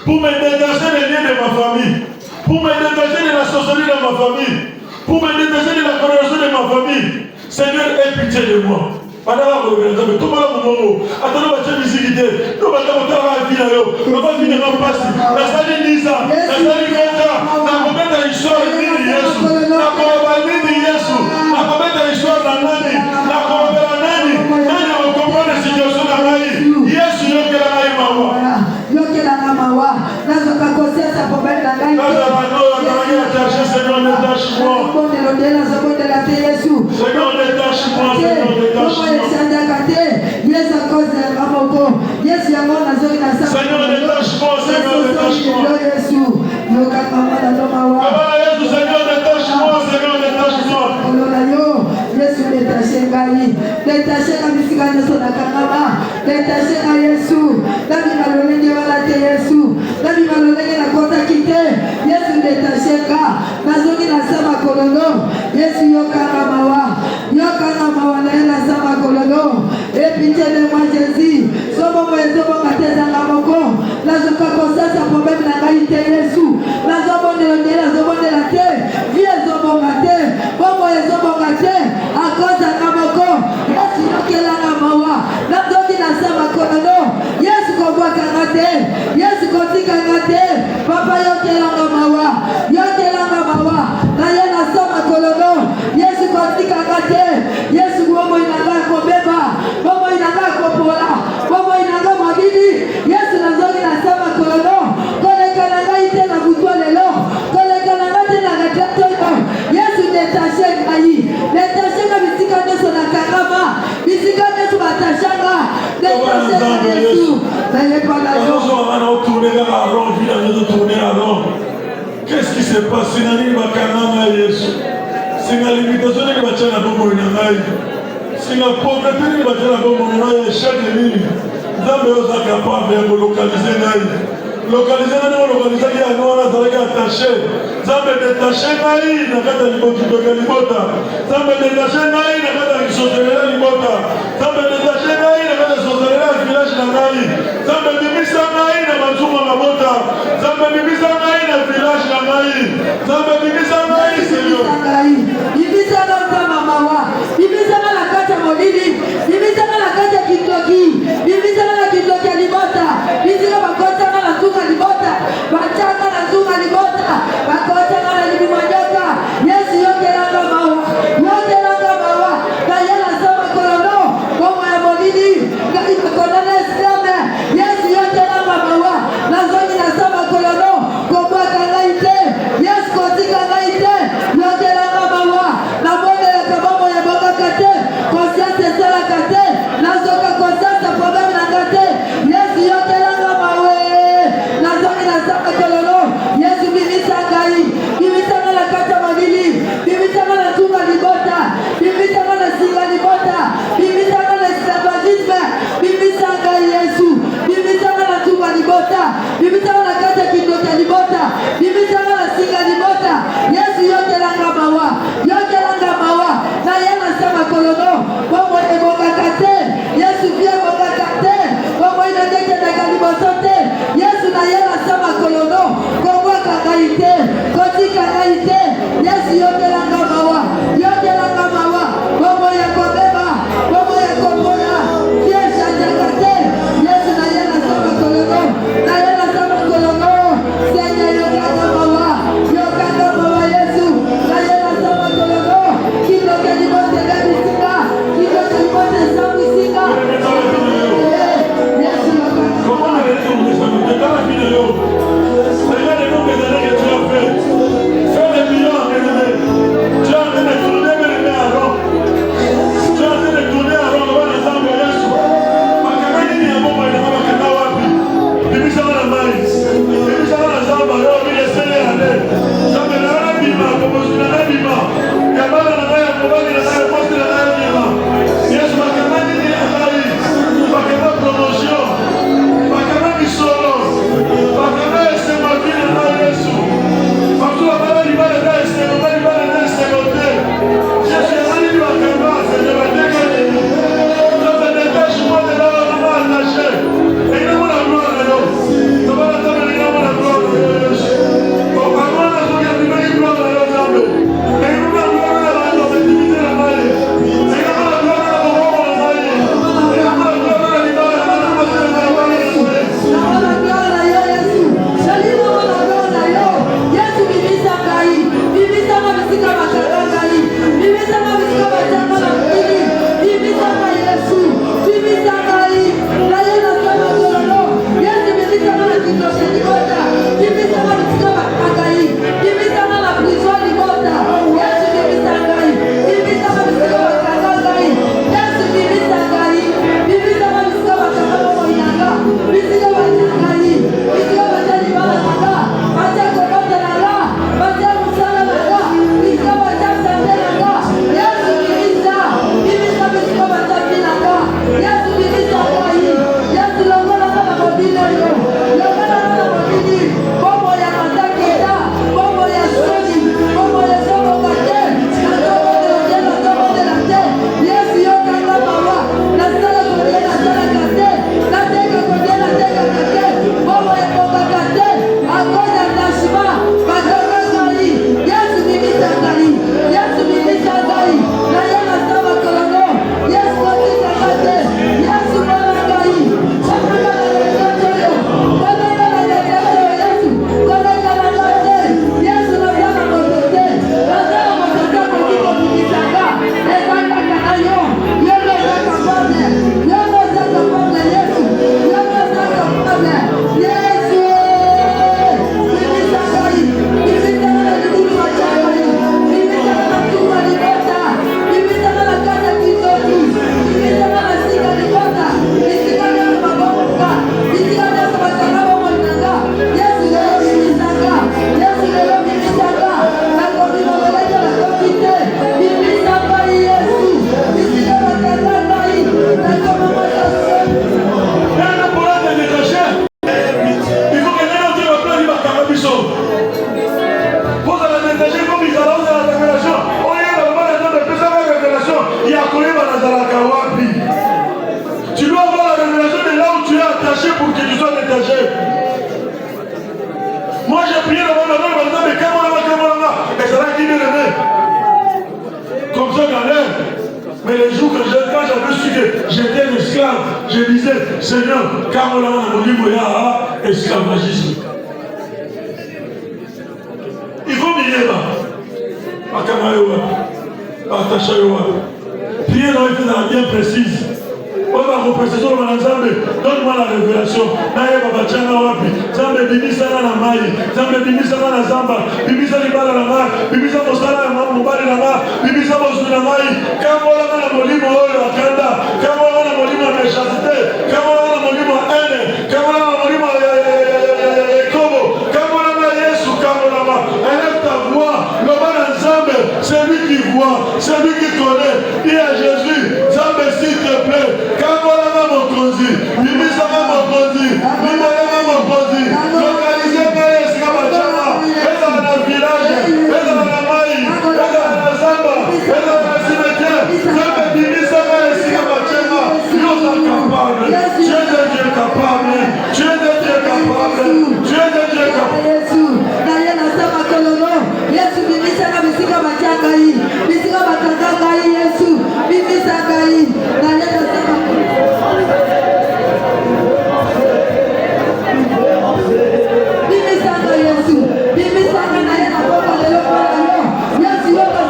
Pour me détacher des liens de ma famille. Pour me détacher de la sorcellerie de ma famille. Pour me détacher de la condamnation de ma famille. Seigneur, aie pitié de moi. Madame, tout le monde, attendez, ma visibilité. Nous allons faire la vie. Nous allons finir en passe. La salle de Nisa, la salle de Kata, la comète à l'histoire de Jésus. La comète de Jésus. La comète à l'histoire de Nani. La comète à Nani. Nani, on comprend la situation de Nani. Jésus, il y a la maman. Yoke la mawa. Nazo kakosea sa problème na ngai. Seigneur, détache-moi. Seigneur, détache-moi. Seigneur, détache-moi. Seigneur, détache-moi. Seigneur, détache-moi. Seigneur, détache-moi. Yesu détaché ngai, détaché na bisika nyonso na kangama, détaché na Yesu, na bimalolenge wala te Yesu, na bimalolenge na kota kite, Yesu détaché nga, nazongi na sama kololo, Yesu yokanga mawa na ela sama kololo, et pitié de moi Jésus, sobo moezobo katezanga moko, nazoka kosasa problème na ngai te Yesu, nazobondela te, vie ezobonga te, bomo ezobonga te, à cause de Namoko, Yesu yokelanga mawa, nazoki na sama kololo, Yesu koboa kangate, Yesu kotika ngate, Papa yokelanga mawa, na ye na sama kololo, Yesu kotika ngate, Yesu bomo inanga kobeba, bomo inanga kopola, bomo inanga mabidi, Yesu nazoki na sama kololo, koleka nanga ite na butwa lelo, koleka nanga te na gatato, Yesu détaché ngai, détaché na bisika nyonso na kangama, bisika nyonso batashanga, détaché na Yesu, na yepala yo. Qu'est-ce qui se passe? C'est une limitation de la pauvreté. C'est la pauvreté de la pauvreté. Chaque ligne, nous avons capable de localiser. Localiser, il y a un attaché. Zambe détaché naï, n'a pas de libota. Zambe détaché naï, n'a pas de sorcellerie libota. Zambe détaché naï, n'a pas de sorcellerie village naï. Zambe bimisa naï, n'a pas de mabota. Zambe bimisa naï, n'a village naï. Zambe bimisa naï, Seigneur. Bimisa na mamawa. Bimisa na la kata molili. Bimisa na la kata kitoki. Bimisa na la kitoki libota. Bimisa bakota na la tunga libota. Bataka na tunga libota. Bakota na libimanyoka. Yesu yokelanga mawa. Yokelanga mawa. Na yela sama kolono. Bomo ya molili. Ngai kolona islame. Yesu yokelanga mawa. Na zoni na sama kolono. Et ça va qui bien aimé. Comme ça dans l'air. Mais les jours quand j'avais su que j'étais un esclave, je disais, Seigneur, car on a un esclavagisme. Il faut m'y là. Priez dans une bien précise. On va repréciser dans l'ensemble. Donne-moi la révélation. Naye baba changa wapi. Zambe bibisa na mai. Zambe bibisa na zamba. Bibisa libala na mai. Bibisa mosala na mamu bali na mai. Bibisa mosu na mai. Kamola na molimo oyo akanda. Kamola na molimo meshazite. Kamola na molimo ene. Kamola na molimo kobo. Kamola na Yesu kamola ma. Élève ta voix. Le bon ensemble. C'est lui qui voit. C'est lui qui connaît. Dis à Jésus. Zambe s'il te plaît. Kamola mon kozi. Bibisa mon kozi. Bibisa mon kozi. Localisez ma Yesu kabachama. Eza na village. Eza na mai. Eza na zamba. Eza na cimetière. Zambe bibisa ma Yesu kabachama. Dieu est capable. Tu es un Dieu capable. Tu es un Dieu capable. Tu es un Dieu capable. Yesu. Na yeye nasema kololo. Yesu bibisa na bisika bachanga hii. Bisika batanga hii Yesu. Bibisa hii. Na yeye nasema bibisa Yesu. Bibisa na yeye naomba leo kwa leo. Yesu wewe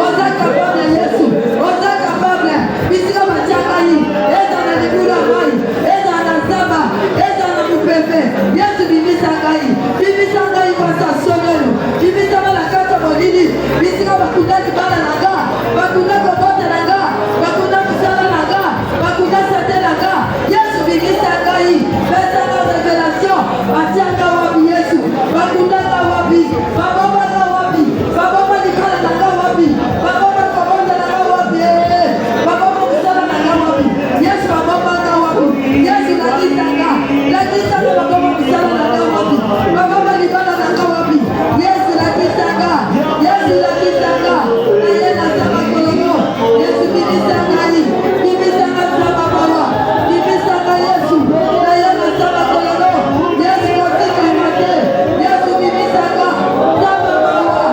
oza capable Yesu. Oza capable. Bisika bachanga hii. Eza na libula mai. Eza na zaba. Eza na mupepe. Yesu bibisa hii. Bibisa hii kwa sasomelo. Bibisa na kata molini. Bisika bakundaki bana naga. Bakundaka bote naga. Bakundaka sala naga. Bakundaka sate naga. Yesu bibisa hii. Pesa na revelation. Bachanga wapi Yesu. Bakundaka wapi. Bababa na wapi. Bababa nikala naga wapi. Bababa kabonda naga wapi. Bababa kusala naga wapi. Yesu bababa na wapi. Yesu lakisanga. Lakisanga bababa kusala naga wapi. Bababa nikala naga wapi. Yesu lakisanga. Yesu lakisanga. Na yeye nasema kololo. Yesu bibisanga hii. Bibisanga sama baba. Bibisanga Yesu. Na yeye nasema kololo. Yesu katika mate. Yesu bibisanga. Sama baba.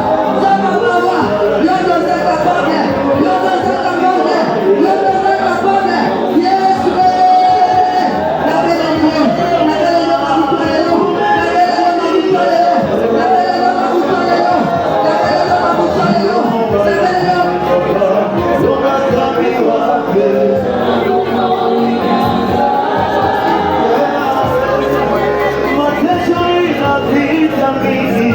Sama baba. Yodo zaka pone. Yodo zaka pone. Yodo zaka pone. Yesu. Na bele niyo. Na bele niyo mabutolelo. Na bele niyo mabutolelo. Na bele niyo mabutolelo. Na bele niyo mabutolelo. Na bele niyo. Mateso inapita mimi